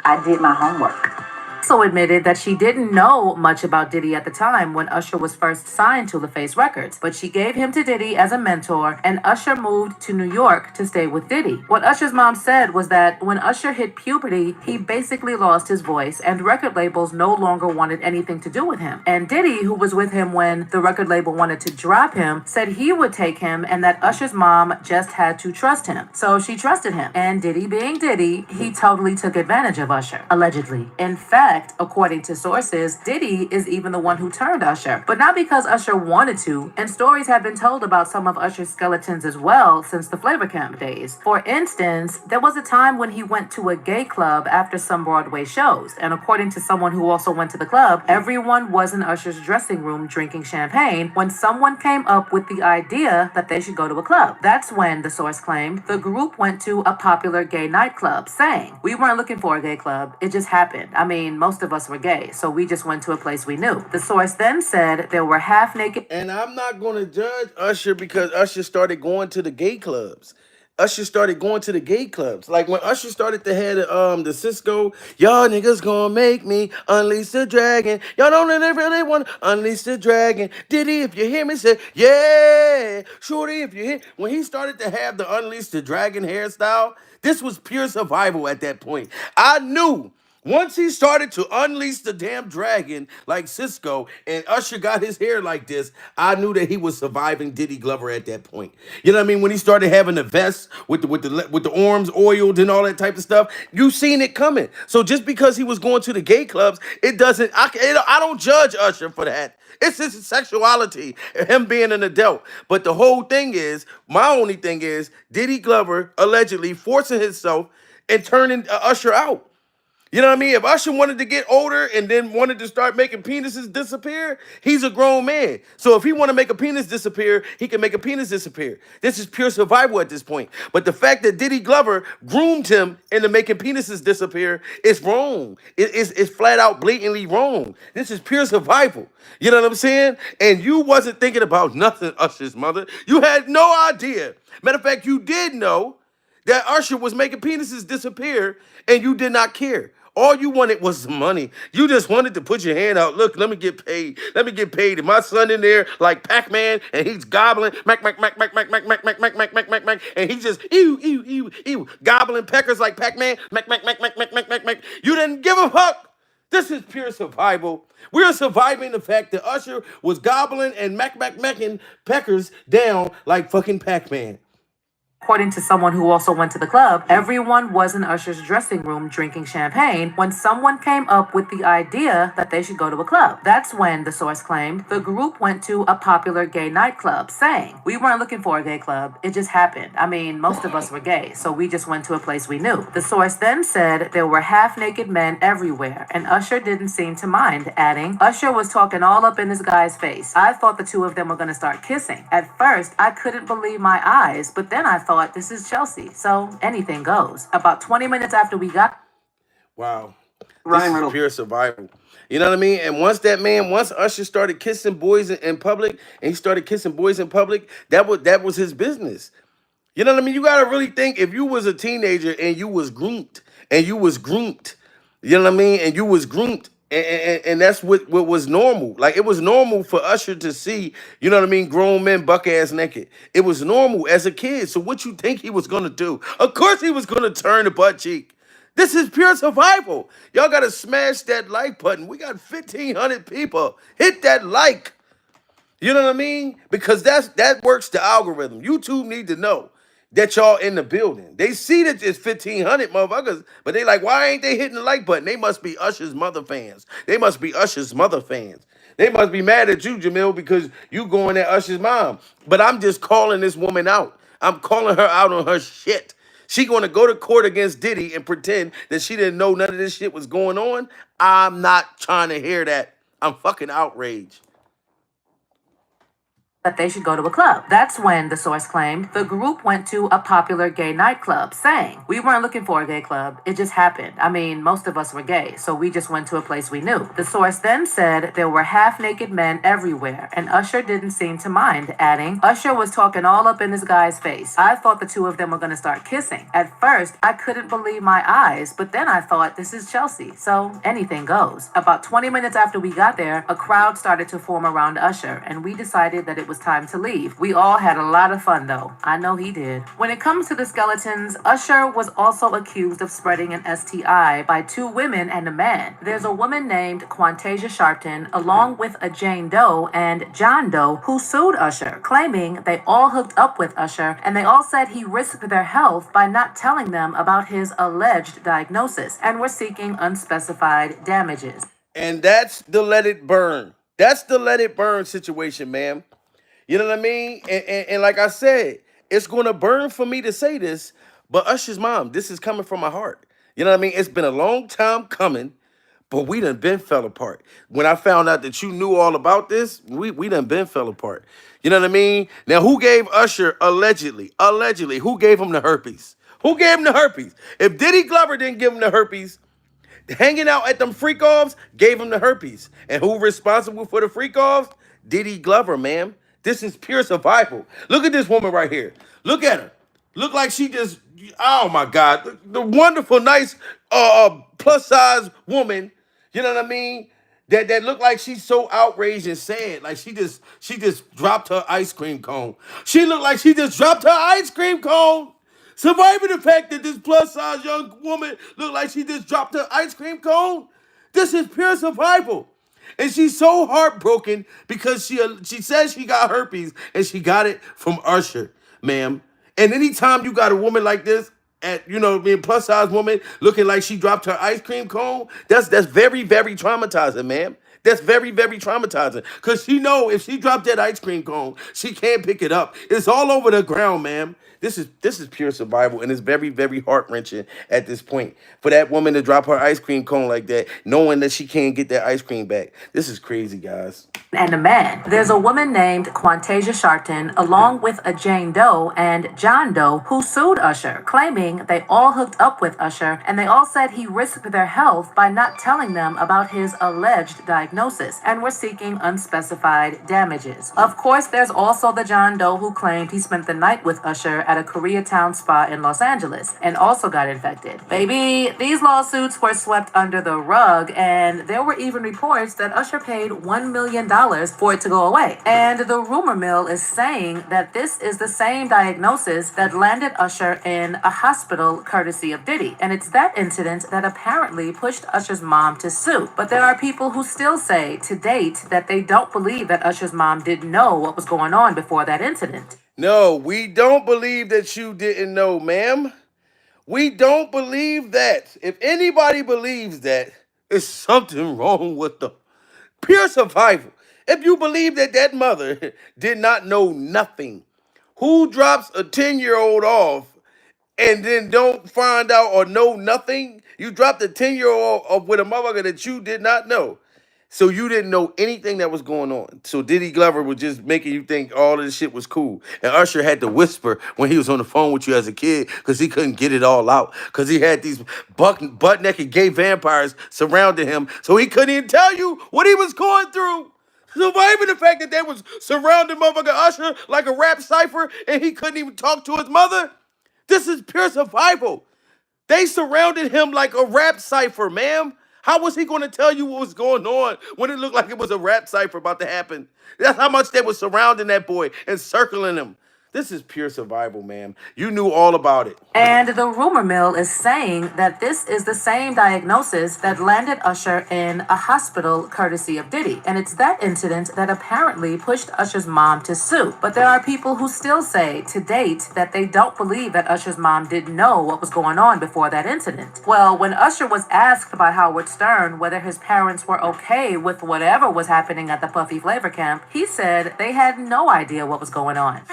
Speaker 3: I did my homework. Also admitted that she didn't know much about Diddy at the time when Usher was first signed to LaFace Records, but she gave him to Diddy as a mentor, and Usher moved to New York to stay with Diddy. What Usher's mom said was that when Usher hit puberty, he basically lost his voice, and record labels no longer wanted anything to do with him. And Diddy, who was with him when the record label wanted to drop him, said he would take him and that Usher's mom just had to trust him. So she trusted him. And Diddy being Diddy, he totally took advantage of Usher, allegedly. In fact, according to sources, Diddy is even the one who turned Usher, but not because Usher wanted to, and stories have been told about some of Usher's skeletons as well since the Flavor Camp days. For instance, there was a time when he went to a gay club after some Broadway shows, and according to someone who also went to the club, everyone was in Usher's dressing room drinking champagne when someone came up with the idea that they should go to a club. That's when, the source claimed, the group went to a popular gay nightclub, saying, "We weren't looking for a gay club, it just happened. I mean, most of us were gay, so we just went to a place we knew." The source then said there were half naked.
Speaker 1: And I'm not going to judge Usher because Usher started going to the gay clubs. Usher started going to the gay clubs. Like when Usher started to head the Cisco, y'all niggas gonna make me unleash the dragon. Y'all don't really want to unleash the dragon. Diddy, if you hear me, say, yeah. Shorty, if you hear. When he started to have the unleash the dragon hairstyle, this was pure survival at that point. I knew once he started to unleash the damn dragon like Cisco and Usher got his hair like this, I knew that he was surviving Diddy Glover at that point. You know what I mean? When he started having the vest with the arms oiled and all that type of stuff, you seen it coming. So just because he was going to the gay clubs, it doesn't. I don't judge Usher for that. It's his sexuality, him being an adult. But the whole thing is, my only thing is, Diddy Glover allegedly forcing himself and turning Usher out. You know what I mean? If Usher wanted to get older and then wanted to start making penises disappear, he's a grown man. So if he want to make a penis disappear, he can make a penis disappear. This is pure survival at this point. But the fact that Diddy Glover groomed him into making penises disappear is wrong. It's flat out blatantly wrong. This is pure survival. You know what I'm saying? And you wasn't thinking about nothing, Usher's mother. You had no idea. Matter of fact, you did know that Usher was making penises disappear and you did not care. All you wanted was some money. You just wanted to put your hand out. Look, let me get paid. Let me get paid. And my son in there like Pac-Man and he's gobbling, mac, mac, mac, mac, mac, mac, mac, mac, mac, mac, mac, mac, mac, and he's just ew, ew, ew, ew, gobbling peckers like Pac-Man, mac, mac, mac, mac, mac, mac, mac, mac. You didn't give a fuck. This is pure survival. We're surviving the fact that Usher was gobbling and mac, mac, macking peckers down like fucking Pac-Man.
Speaker 3: According to someone who also went to the club, everyone was in Usher's dressing room drinking champagne when someone came up with the idea that they should go to a club. That's when, the source claimed, the group went to a popular gay nightclub, saying, "We weren't looking for a gay club. It just happened. I mean, most of us were gay, so we just went to a place we knew." The source then said there were half-naked men everywhere, and Usher didn't seem to mind, adding, "Usher was talking all up in this guy's face. I thought the two of them were going to start kissing. At first, I couldn't believe my eyes, but then I thought, this is Chelsea, so anything goes." About 20 minutes after we got
Speaker 1: Wow. This is pure survival. You know what I mean? And once Usher started kissing boys in public, and he started kissing boys in public, that was his business. You know what I mean? You gotta really think if you was a teenager and you was groomed, you know what I mean? And you was groomed, and that's what was normal. Like it was normal for Usher to see, you know what I mean, grown men buck ass naked. It was normal as a kid. So what you think he was gonna do? Of course he was gonna turn the butt cheek. This is pure survival. Y'all gotta smash that like button. We got 1,500 people. Hit that like. You know what I mean? Because that works the algorithm. YouTube need to know that y'all in the building. They see that it's 1,500 motherfuckers, but they like, why ain't they hitting the like button? They must be Usher's mother fans. They must be Usher's mother fans. They must be mad at you, Jamil, because you going at Usher's mom. But I'm just calling this woman out. I'm calling her out on her shit. She gonna go to court against Diddy and pretend that she didn't know none of this shit was going on. I'm not trying to hear that. I'm fucking outraged.
Speaker 3: that they should go to a club. That's when, the source claimed, the group went to a popular gay nightclub, saying, "We weren't looking for a gay club. It just happened. I mean, most of us were gay, so we just went to a place we knew." The source then said there were half-naked men everywhere, and Usher didn't seem to mind, adding, "Usher was talking all up in this guy's face. I thought the two of them were going to start kissing. At first, I couldn't believe my eyes, but then I thought, this is Chelsea, so anything goes." About 20 minutes after we got there, a crowd started to form around Usher, and we decided that it was time to leave. We all had a lot of fun, though. I know he did. When it comes to the skeletons, Usher was also accused of spreading an STI by 2 women and a man. There's a woman named Quantasia Sharpton, along with a Jane Doe and John Doe, who sued Usher, claiming they all hooked up with Usher, and they all said he risked their health by not telling them about his alleged diagnosis, and were seeking unspecified damages.
Speaker 1: And that's the let it burn. That's the let it burn situation, man. You know what I mean? And like I said, it's gonna burn for me to say this, but Usher's mom, this is coming from my heart. You know what I mean? It's been a long time coming, but we done been fell apart. When I found out that you knew all about this, we done been fell apart. You know what I mean? Now, who gave Usher allegedly, who gave him the herpes? Who gave him the herpes? If Diddy Glover didn't give him the herpes, hanging out at them freak offs gave him the herpes. And who responsible for the freak offs? Diddy Glover, man. This is pure survival. Look at this woman right here. Look at her. Look like she just, oh my God. The wonderful, nice, plus size woman, you know what I mean? That look like she's so outraged and sad. Like she just dropped her ice cream cone. She looked like she just dropped her ice cream cone. Surviving the fact that this plus size young woman looked like she just dropped her ice cream cone. This is pure survival. And she's so heartbroken because she says she got herpes and she got it from Usher, ma'am. And anytime you got a woman like this, at being plus size woman looking like she dropped her ice cream cone, that's very, very traumatizing, ma'am. That's very, very traumatizing. Cause she know if she dropped that ice cream cone, she can't pick it up. It's all over the ground, ma'am. This is pure survival, and it's very, very heart wrenching at this point for that woman to drop her ice cream cone like that, knowing that she can't get that ice cream back. This is crazy, guys.
Speaker 3: And a man. There's a woman named Quantasia Sharpton, along with a Jane Doe and John Doe, who sued Usher, claiming they all hooked up with Usher, and they all said he risked their health by not telling them about his alleged diagnosis, and were seeking unspecified damages. Of course, there's also the John Doe who claimed he spent the night with Usher at a Koreatown spa in Los Angeles, and also got infected. Baby, these lawsuits were swept under the rug, and there were even reports that Usher paid $1 million for it to go away. And the rumor mill is saying that this is the same diagnosis that landed Usher in a hospital courtesy of Diddy. And it's that incident that apparently pushed Usher's mom to sue. But there are people who still say to date that they don't believe that Usher's mom didn't know what was going on before that incident.
Speaker 1: No, we don't believe that you didn't know, ma'am. We don't believe that. If anybody believes that, it's something wrong with them. Pure survival. If you believe that that mother did not know nothing, who drops a 10-year-old off and then don't find out or know nothing? You dropped a 10-year-old off with a motherfucker that you did not know. So you didn't know anything that was going on. So Diddy Glover was just making you think all of this shit was cool. And Usher had to whisper when he was on the phone with you as a kid because he couldn't get it all out. Because he had these butt naked gay vampires surrounding him. So he couldn't even tell you what he was going through. Surviving the fact that they was surrounding motherfucker Usher like a rap cipher and he couldn't even talk to his mother. This is pure survival. They surrounded him like a rap cipher, ma'am. How was he going to tell you what was going on when it looked like it was a rap cipher about to happen? That's how much they were surrounding that boy and circling him. This is pure survival, ma'am. You knew all about it.
Speaker 3: And the rumor mill is saying that this is the same diagnosis that landed Usher in a hospital courtesy of Diddy. And it's that incident that apparently pushed Usher's mom to sue. But there are people who still say to date that they don't believe that Usher's mom didn't know what was going on before that incident. Well, when Usher was asked by Howard Stern whether his parents were okay with whatever was happening at the Puffy Flavor camp, he said they had no idea what was going on.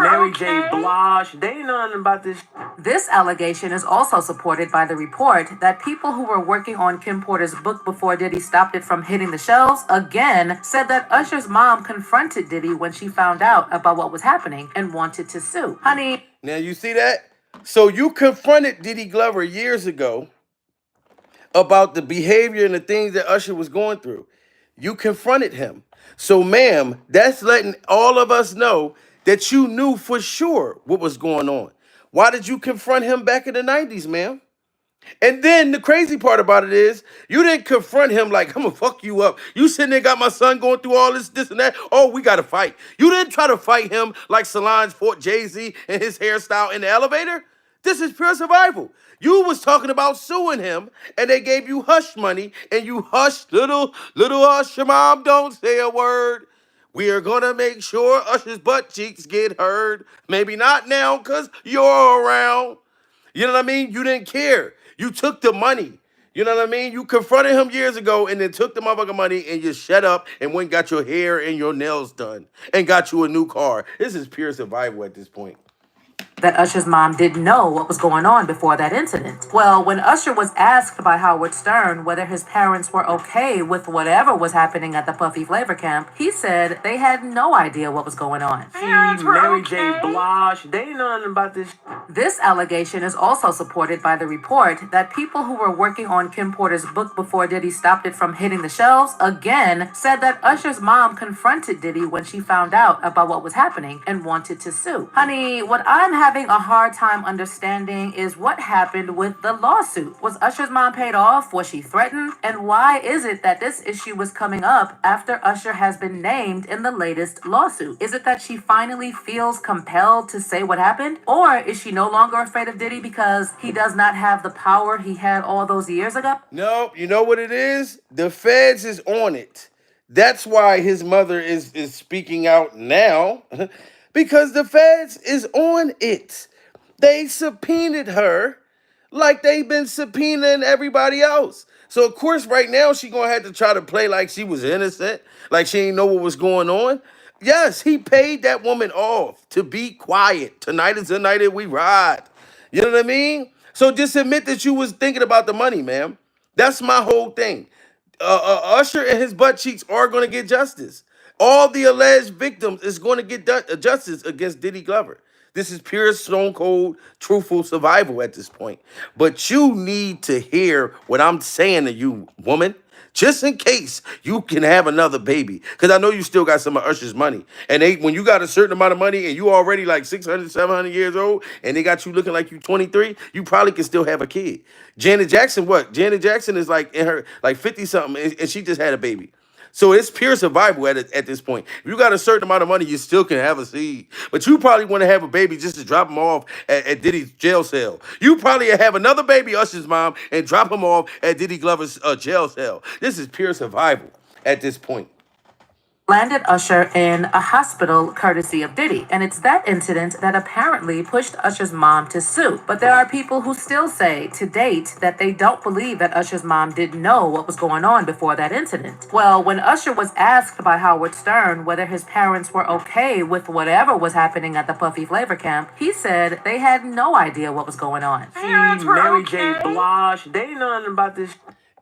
Speaker 4: Mary J. Blige, they ain't know nothing about this.
Speaker 3: This allegation is also supported by the report that people who were working on Kim Porter's book before Diddy stopped it from hitting the shelves again said that Usher's mom confronted Diddy when she found out about what was happening and wanted to sue. Honey.
Speaker 1: Now you see that? So you confronted Diddy Glover years ago about the behavior and the things that Usher was going through. You confronted him. So, ma'am, that's letting all of us know that you knew for sure what was going on. Why did you confront him back in the 90s, ma'am? And then the crazy part about it is you didn't confront him like, I'm gonna fuck you up. You sitting there got my son going through all this and that. Oh, we gotta fight. You didn't try to fight him like Solange fought Jay-Z and his hairstyle in the elevator. This is pure survival. You was talking about suing him, and they gave you hush money, and you hushed little hush, your mom don't say a word. We are gonna make sure Usher's butt cheeks get heard. Maybe not now, cause you're around. You know what I mean? You didn't care. You took the money. You know what I mean? You confronted him years ago and then took the motherfucking money and you shut up and went and got your hair and your nails done and got you a new car. This is pure survival at this point.
Speaker 3: That Usher's mom didn't know what was going on before that incident. Well, when Usher was asked by Howard Stern whether his parents were okay with whatever was happening at the Puffy Flavor camp, he said they had no idea what was going on.
Speaker 4: Mary J. Blige, they ain't know nothing about this.
Speaker 3: This allegation is also supported by the report that people who were working on Kim Porter's book before Diddy stopped it from hitting the shelves again said that Usher's mom confronted Diddy when she found out about what was happening and wanted to sue. Honey, what I'm having a hard time understanding is what happened with the lawsuit. Was Usher's mom paid off? Was she threatened? And why is it that this issue was coming up after Usher has been named in the latest lawsuit? Is it that she finally feels compelled to say what happened? Or is she no longer afraid of Diddy because he does not have the power he had all those years ago?
Speaker 1: No, you know what it is? The feds is on it. That's why his mother is speaking out now. Because the feds is on it. They subpoenaed her like they've been subpoenaing everybody else. So of course right now she gonna have to try to play like she was innocent, like she ain't know what was going on. Yes, he paid that woman off to be quiet. Tonight is the night that we ride. You know what I mean? So just admit that you was thinking about the money, ma'am. That's my whole thing. Usher and his butt cheeks are going to get justice. All the alleged victims is going to get justice against Diddy Glover. This is pure stone cold, truthful survival at this point. But you need to hear what I'm saying to you, woman. Just in case you can have another baby. Because I know you still got some of Usher's money. And when you got a certain amount of money and you already like 600, 700 years old and they got you looking like you 23, you probably can still have a kid. Janet Jackson, what? Janet Jackson is like in her like 50 something and she just had a baby. So it's pure survival at this point. If you got a certain amount of money, you still can have a seed. But you probably want to have a baby just to drop him off at Diddy's jail cell. You probably have another baby, Usher's mom, and drop him off at Diddy Glover's jail cell. This is pure survival at this point.
Speaker 3: landed Usher in a hospital courtesy of Diddy. And it's that incident that apparently pushed Usher's mom to sue. But there are people who still say to date that they don't believe that Usher's mom didn't know what was going on before that incident. Well, when Usher was asked by Howard Stern whether his parents were okay with whatever was happening at the Puffy Flavor camp, he said they had no idea what was going on.
Speaker 4: Mary J. Blige, they ain't know nothing about this.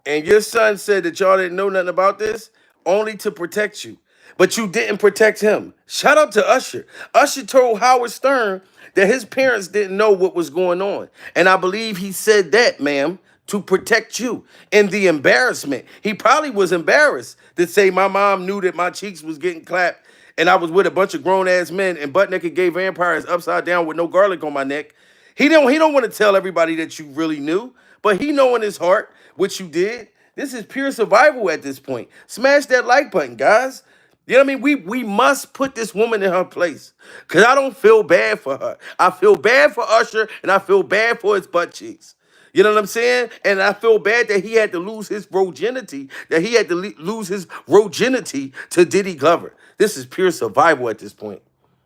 Speaker 1: And your son said that y'all didn't know nothing about this only to protect you. But you didn't protect him. Shout out to Usher. Usher told Howard Stern that his parents didn't know what was going on. And I believe he said that, ma'am, to protect you in the embarrassment. He probably was embarrassed to say my mom knew that my cheeks was getting clapped and I was with a bunch of grown-ass men and butt-naked gay vampires upside down with no garlic on my neck. He don't want to tell everybody that you really knew, but he know in his heart what you did. This is pure survival at this point. Smash that like button, guys. You know what I mean? We must put this woman in her place. Cause I don't feel bad for her. I feel bad for Usher and I feel bad for his butt cheeks. You know what I'm saying? And I feel bad that he had to lose his virginity, that he had to lose his virginity to Diddy Glover. This is pure survival at this point.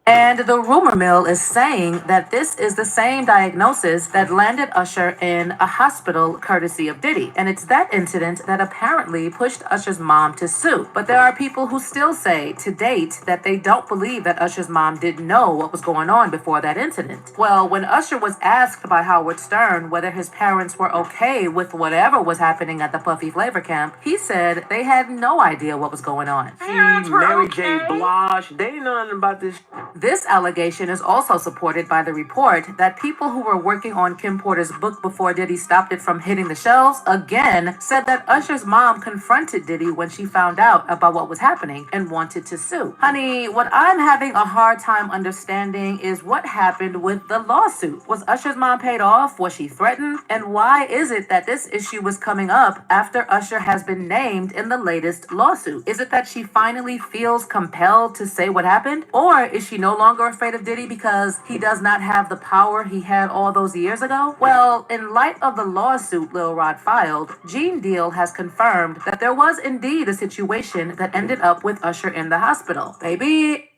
Speaker 3: And the rumor mill is saying that this is the same diagnosis that landed Usher in a hospital courtesy of Diddy. And it's that incident that apparently pushed Usher's mom to sue. But there are people who still say to date that they don't believe that Usher's mom didn't know what was going on before that incident. Well, when Usher was asked by Howard Stern whether his parents were okay with whatever was happening at the Puffy Flavor camp, he said they had no idea what was going on.
Speaker 4: Mary J. Blige, they ain't know nothing about this.
Speaker 3: This allegation is also supported by the report that people who were working on Kim Porter's book before Diddy stopped it from hitting the shelves again said that Usher's mom confronted Diddy when she found out about what was happening and wanted to sue. Honey, what I'm having a hard time understanding is what happened with the lawsuit. Was Usher's mom paid off? Was she threatened? And why is it that this issue was coming up after Usher has been named in the latest lawsuit? Is it that she finally feels compelled to say what happened? Or is she no longer afraid of Diddy because he does not have the power he had all those years ago? Well, in light of the lawsuit Lil Rod filed, Gene Deal has confirmed that there was indeed a situation that ended up with Usher in the hospital. Baby.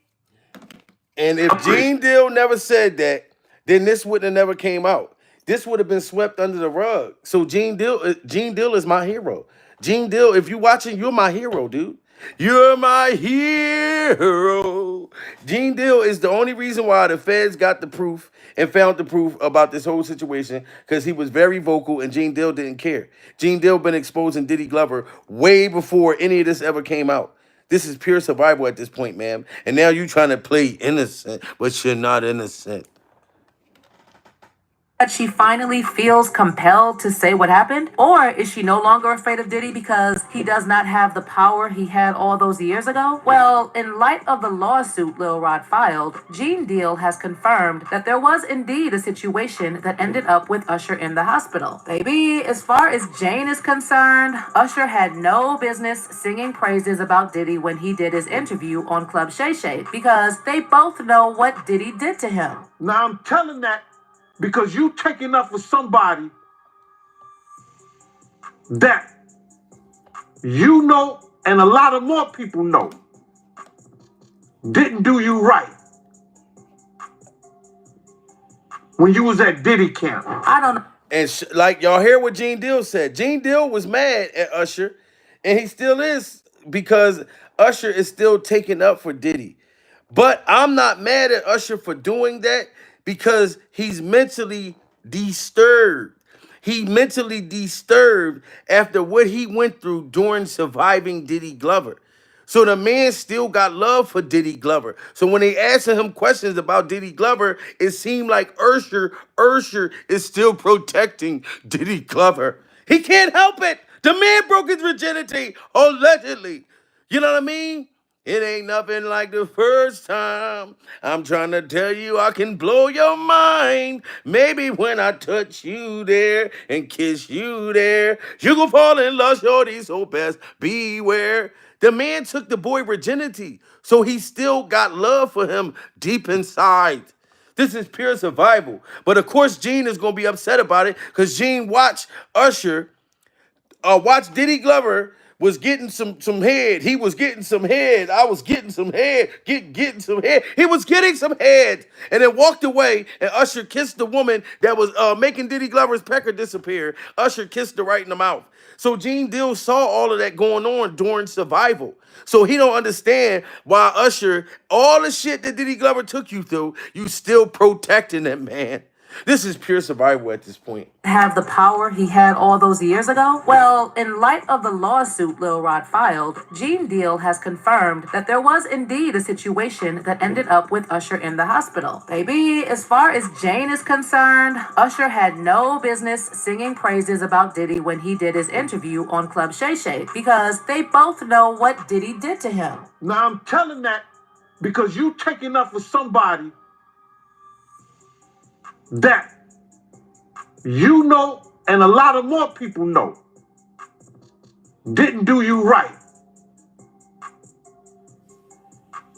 Speaker 1: And if Gene Deal never said that, then this would have never came out. This would have been swept under the rug. So Gene Deal is my hero. Gene Deal, if you watching, you're my hero, dude. You're my hero. Gene Deal is the only reason why the feds got the proof and found the proof about this whole situation because he was very vocal and Gene Deal didn't care. Gene Deal been exposing Diddy Glover way before any of this ever came out. This is pure survival at this point, ma'am. And now you trying to play innocent, but you're not innocent.
Speaker 3: That she finally feels compelled to say what happened? Or is she no longer afraid of Diddy because he does not have the power he had all those years ago? Well, in light of the lawsuit Lil Rod filed, Gene Deal has confirmed that there was indeed a situation that ended up with Usher in the hospital. Baby, as far as Jane is concerned, Usher had no business singing praises about Diddy when he did his interview on Club Shay Shay because they both know what Diddy did to him.
Speaker 2: Now I'm telling that because you taking up for somebody that you know and a lot of more people know didn't do you right when you was at Diddy camp.
Speaker 3: I don't know.
Speaker 1: And like y'all hear what Gene Deal said. Gene Deal was mad at Usher, and he still is because Usher is still taking up for Diddy. But I'm not mad at Usher for doing that because he's mentally disturbed. He mentally disturbed after what he went through during surviving Diddy Glover. So the man still got love for Diddy Glover. So when they asking him questions about Diddy Glover, it seemed like Usher is still protecting Diddy Glover. He can't help it. The man broke his virginity, allegedly. You know what I mean? It ain't nothing like the first time. I'm trying to tell you I can blow your mind. Maybe when I touch you there and kiss you there, you gon' fall in love, shorty, so best beware. The man took the boy virginity, so he still got love for him deep inside. This is pure survival. But of course, Gene is gonna be upset about it because Gene watched Usher watch Diddy Glover was getting some head. He was getting some head. I was getting some head. Getting some head. He was getting some head, and then walked away. And Usher kissed the woman that was making Diddy Glover's pecker disappear. Usher kissed her right in the mouth. So Gene Deal saw all of that going on during Survival. So he don't understand why Usher, all the shit that Diddy Glover took you through, you still protecting that man. This is pure survival at this point.
Speaker 3: Have the power he had all those years ago? Well, in light of the lawsuit Lil Rod filed, Gene Deal has confirmed that there was indeed a situation that ended up with Usher in the hospital. Baby, as far as Jane is concerned, Usher had no business singing praises about Diddy when he did his interview on Club Shay Shay, because they both know what Diddy did to him.
Speaker 2: Now I'm telling that because you taking up for somebody that you know and a lot of more people know didn't do you right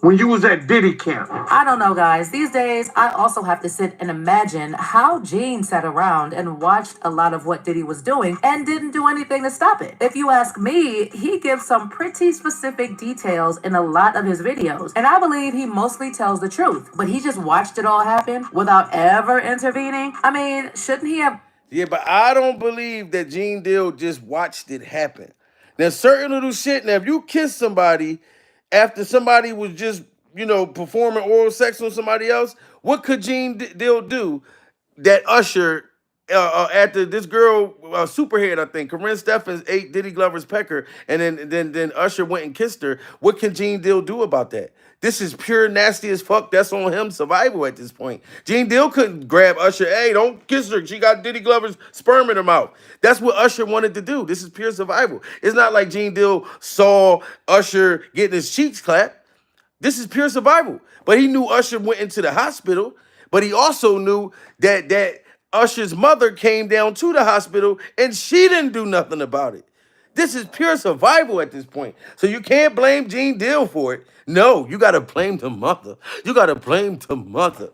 Speaker 2: when you was at Diddy camp.
Speaker 3: I don't know, guys. These days, I also have to sit and imagine how Gene sat around and watched a lot of what Diddy was doing and didn't do anything to stop it. If you ask me, he gives some pretty specific details in a lot of his videos, and I believe he mostly tells the truth. But he just watched it all happen without ever intervening. I mean, shouldn't he have?
Speaker 1: Yeah, but I don't believe that Gene Deal just watched it happen. Now, certain little shit. Now, if you kiss somebody after somebody was just, performing oral sex on somebody else, what could Gene Deal do that Usher, after this girl, Superhead, I think, Corinne Steffens ate Diddy Glover's pecker, and then Usher went and kissed her? What can Gene Deal do about that? This is pure nasty as fuck. That's on him survival at this point. Gene Deal couldn't grab Usher. Hey, don't kiss her. She got Diddy Glover's sperm in her mouth. That's what Usher wanted to do. This is pure survival. It's not like Gene Deal saw Usher getting his cheeks clapped. This is pure survival. But he knew Usher went into the hospital, but he also knew that Usher's mother came down to the hospital and she didn't do nothing about it. This is pure survival at this point. So you can't blame Gene Deal for it. No, you got to blame the mother. You got to blame the mother.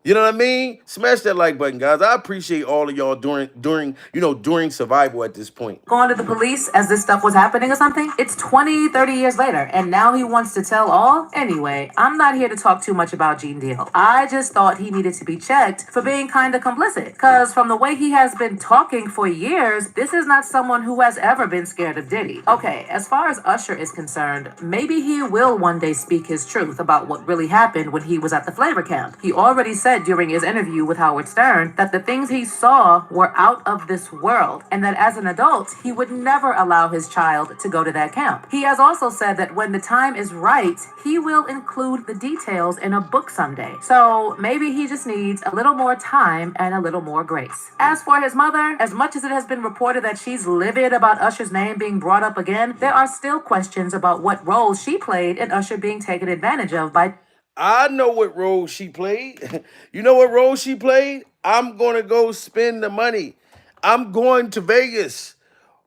Speaker 1: You know what I mean? Smash that like button, guys. I appreciate all of y'all during survival at this point.
Speaker 3: Going to the police as this stuff was happening or something? It's 20, 30 years later, and now he wants to tell all? Anyway, I'm not here to talk too much about Gene Deal. I just thought he needed to be checked for being kind of complicit. Because from the way he has been talking for years, this is not someone who has ever been scared of Diddy. Okay, as far as Usher is concerned, maybe he will one day speak his truth about what really happened when he was at the flavor camp. He already said during his interview with Howard Stern that the things he saw were out of this world, and that as an adult, he would never allow his child to go to that camp. He has also said that when the time is right, he will include the details in a book someday. So maybe he just needs a little more time and a little more grace. As for his mother, as much as it has been reported that she's livid about Usher's name being brought up again, there are still questions about what role she played in Usher being taken advantage of by...
Speaker 1: I know what role she played. You know what role she played? I'm going to go spend the money. I'm going to Vegas.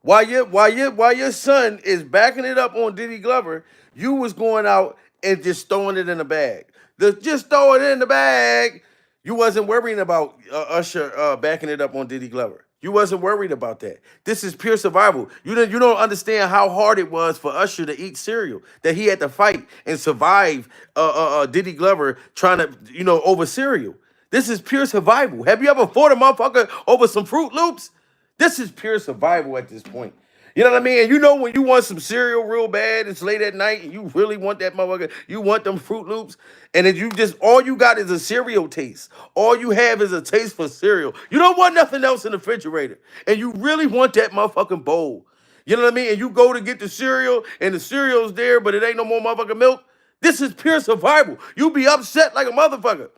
Speaker 1: While your son is backing it up on Diddy Glover, you was going out and just throwing it in the bag. Just throw it in the bag. You wasn't worrying about Usher backing it up on Diddy Glover. You wasn't worried about that. This is pure survival. You don't understand how hard it was for Usher to eat cereal, that he had to fight and survive Diddy Glover trying to, over cereal. This is pure survival. Have you ever fought a motherfucker over some Fruit Loops? This is pure survival at this point. You know what I mean? And when you want some cereal real bad, it's late at night, and you really want that motherfucker, you want them Fruit Loops, and then all you got is a cereal taste. All you have is a taste for cereal. You don't want nothing else in the refrigerator, and you really want that motherfucking bowl. You know what I mean? And you go to get the cereal, and the cereal's there, but it ain't no more motherfucking milk. This is pure survival. You be upset like a motherfucker.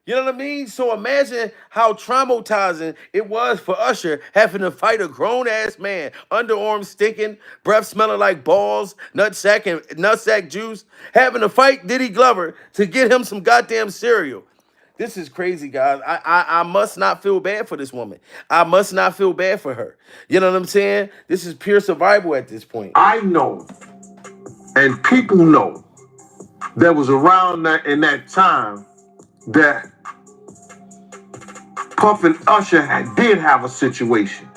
Speaker 1: You know what I mean? So imagine how traumatizing it was for Usher having to fight a grown-ass man, underarms stinking, breath smelling like balls, nutsack juice, having to fight Diddy Glover to get him some goddamn cereal. This is crazy, guys. I must not feel bad for this woman. I must not feel bad for her. You know what I'm saying? This is pure survival at this point.
Speaker 2: I know, and people know, that was around in that time that Puff and Usher did have a situation.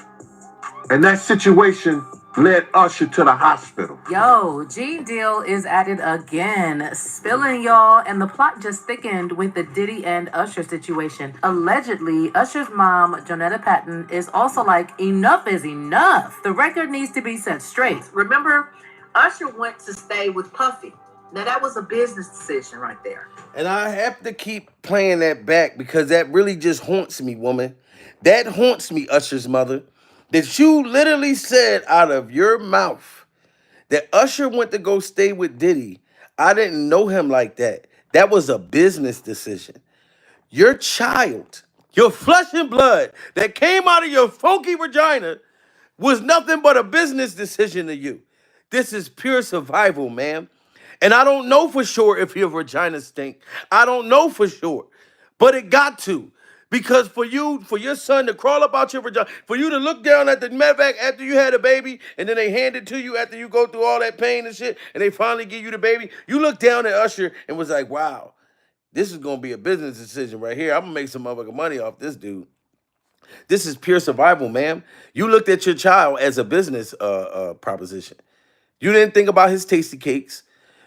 Speaker 2: And that situation led Usher to the hospital.
Speaker 3: Yo, Gene Deal is at it again, spilling y'all, and the plot just thickened with the Diddy and Usher situation. Allegedly, Usher's mom, Jonetta Patton, is also like, enough is enough. The record needs to be set straight. Remember, Usher went to stay with Puffy. Now that was a business decision right there.
Speaker 1: And I have to keep playing that back because that really just haunts me, woman. That haunts me, Usher's mother. That you literally said out of your mouth that Usher went to go stay with Diddy. I didn't know him like that. That was a business decision. Your child, your flesh and blood that came out of your funky vagina was nothing but a business decision to you. This is pure survival, man. And I don't know for sure if your vagina stink. I don't know for sure. But it got to. Because for you, for your son to crawl up out your vagina, for you to look down at the matter of fact, after you had a baby, and then they hand it to you after you go through all that pain and shit, and they finally give you the baby, you look down at Usher and was like, wow, this is gonna be a business decision right here. I'm gonna make some motherfucking money off this dude. This is pure survival, man. You looked at your child as a business proposition. You didn't think about his tasty cakes.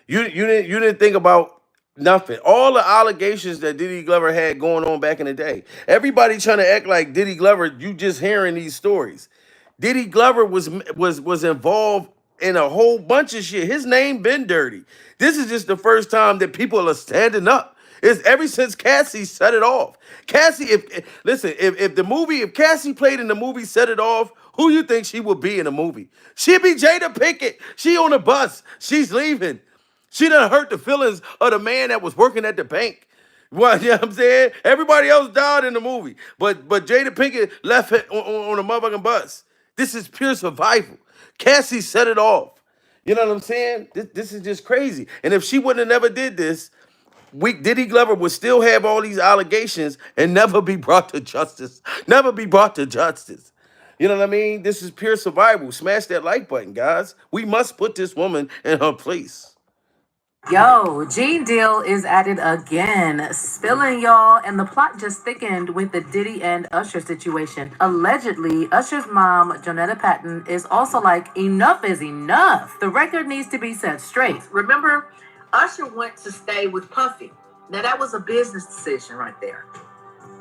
Speaker 1: You didn't think about nothing. All the allegations that Diddy Glover had going on back in the day. Everybody trying to act like Diddy Glover. You just hearing these stories. Diddy Glover was involved in a whole bunch of shit. His name been dirty. This is just the first time that people are standing up. It's ever since Cassie set it off. Cassie, if Cassie played in the movie Set It Off, who you think she would be in the movie? She'd be Jada Pinkett. She on the bus. She's leaving. She done hurt the feelings of the man that was working at the bank. Well, you know what I'm saying? Everybody else died in the movie. But Jada Pinkett left it on a motherfucking bus. This is pure survival. Cassie set it off. You know what I'm saying? This is just crazy. And if she wouldn't have never did this, Diddy Glover would still have all these allegations and never be brought to justice. Never be brought to justice. You know what I mean? This is pure survival. Smash that like button, guys. We must put this woman in her place.
Speaker 3: Yo, Gene Deal is at it again, spilling y'all, and the plot just thickened with the Diddy and Usher situation. Allegedly, Usher's mom, Jonetta Patton, is also like, enough is enough. The record needs to be set straight. Remember, Usher went to stay with Puffy. Now that was a business decision right there.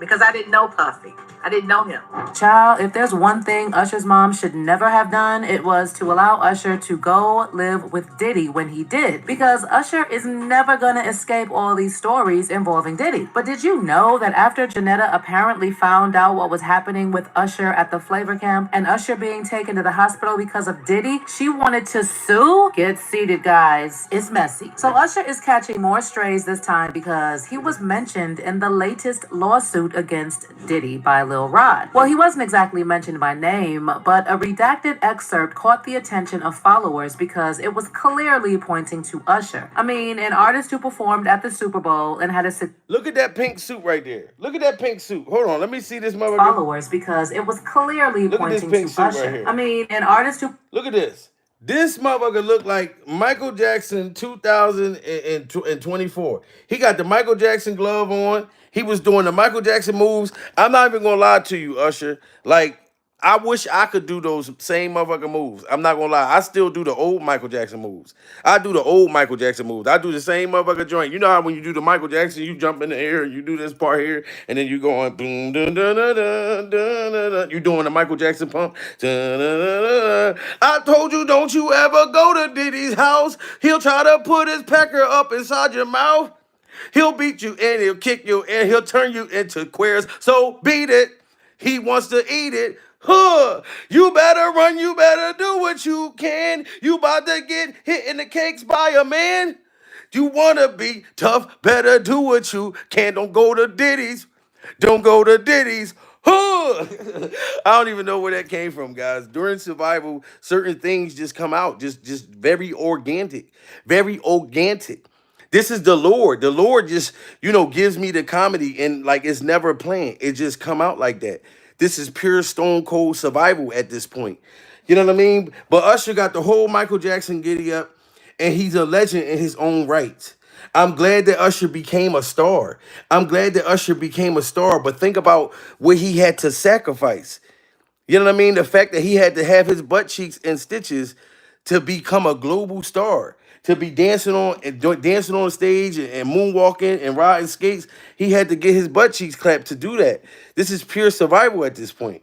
Speaker 3: Because I didn't know Puffy. I didn't know him. Child, if there's one thing Usher's mom should never have done, it was to allow Usher to go live with Diddy when he did. Because Usher is never gonna escape all these stories involving Diddy. But did you know that after Janetta apparently found out what was happening with Usher at the flavor camp and Usher being taken to the hospital because of Diddy, she wanted to sue? Get seated, guys. It's messy. So Usher is catching more strays this time because he was mentioned in the latest lawsuit against Diddy by Lil Rod. Well, he wasn't exactly mentioned by name, but a redacted excerpt caught the attention of followers because it was clearly pointing to Usher. I mean, an artist who performed at the Super Bowl and had a
Speaker 1: Look at that pink suit right there. Look at that pink suit. Hold on, let me see this motherfucker.
Speaker 3: Followers because it was clearly
Speaker 1: Look
Speaker 3: pointing
Speaker 1: at this pink
Speaker 3: to
Speaker 1: suit
Speaker 3: Usher.
Speaker 1: right here.
Speaker 3: I mean, an artist who
Speaker 1: Look at this. This motherfucker looked like Michael Jackson 2024. He got the Michael Jackson glove on. He was doing the Michael Jackson moves. I'm not even gonna lie to you, Usher. Like, I wish I could do those same motherfucking moves. I'm not gonna lie. I still do the old Michael Jackson moves. I do the old Michael Jackson moves. I do the same motherfucker joint. You know how when you do the Michael Jackson, you jump in the air, you do this part here, and then you go on boom, dun, dun, dun, dun, dun, dun, dun. You doing the Michael Jackson pump. Dun, dun, dun, dun. I told you, don't you ever go to Diddy's house. He'll try to put his pecker up inside your mouth. He'll beat you and he'll kick you and he'll turn you into queers. So beat it. He wants to eat it. Huh. You better run. You better do what you can. You about to get hit in the cakes by a man. You want to be tough. Better do what you can. Don't go to Diddy's. Don't go to Diddy's. Huh. I don't even know where that came from, guys. During survival, certain things just come out. Just very organic. Very organic. This is the Lord. The Lord just, gives me the comedy and like it's never planned. It just come out like that. This is pure stone cold survival at this point. You know what I mean? But Usher got the whole Michael Jackson giddy up and he's a legend in his own right. I'm glad that Usher became a star. I'm glad that Usher became a star, but think about what he had to sacrifice. You know what I mean? The fact that he had to have his butt cheeks in stitches to become a global star, to be dancing on stage and moonwalking and riding skates, he had to get his butt cheeks clapped to do that. This is pure survival at this point.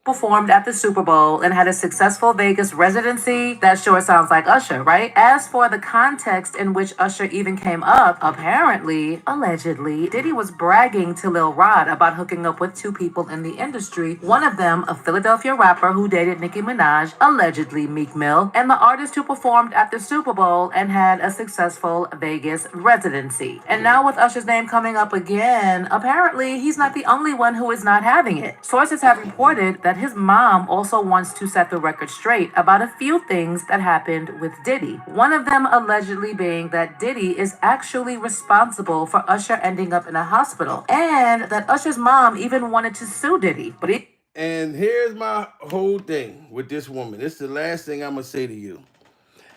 Speaker 3: Performed at the Super Bowl and had a successful Vegas residency. That sure sounds like Usher, right? As for the context in which Usher even came up, apparently, allegedly, Diddy was bragging to Lil Rod about hooking up with two people in the industry. One of them, a Philadelphia rapper who dated Nicki Minaj, allegedly Meek Mill, and the artist who performed at the Super Bowl and had a successful Vegas residency. And now with Usher's name coming up again, apparently he's not the only one who is not having it. Sources have reported that his mom also wants to set the record straight about a few things that happened with Diddy. One of them allegedly being that Diddy is actually responsible for Usher ending up in a hospital, and that Usher's mom even wanted to sue Diddy, but he.
Speaker 1: And here's my whole thing with this woman. This is the last thing I'm gonna say to you.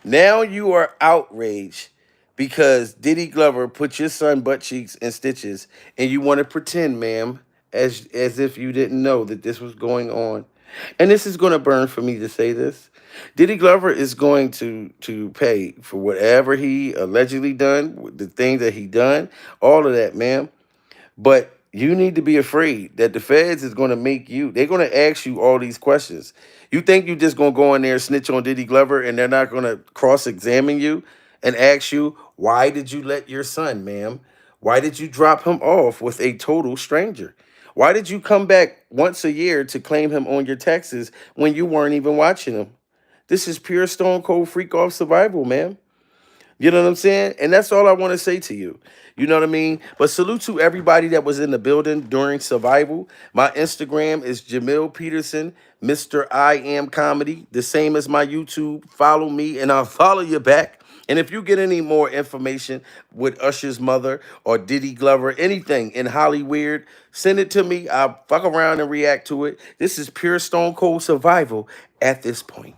Speaker 1: Now you are outraged because Diddy Glover put your son butt cheeks in stitches, and you want to pretend, ma'am, as if you didn't know that this was going on. And this is going to burn for me to say this. Diddy Glover is going to pay for whatever he allegedly done, the things that he done, all of that, ma'am. But you need to be afraid that the feds is going to make you, they're going to ask you all these questions. You think you just going to go in there and snitch on Diddy Glover and they're not going to cross-examine you and ask you, why did you let your son, ma'am? Why did you drop him off with a total stranger? Why did you come back once a year to claim him on your taxes when you weren't even watching him? This is pure stone cold freak off survival, ma'am. You know what I'm saying? And that's all I want to say to you. You know what I mean? But salute to everybody that was in the building during survival. My Instagram is Jamil Peterson, Mr. I Am Comedy, the same as my YouTube. Follow me and I'll follow you back. And if you get any more information with Usher's mother or Diddy Glover, anything in Hollywood, send it to me. I'll fuck around and react to it. This is pure stone cold survival at this point.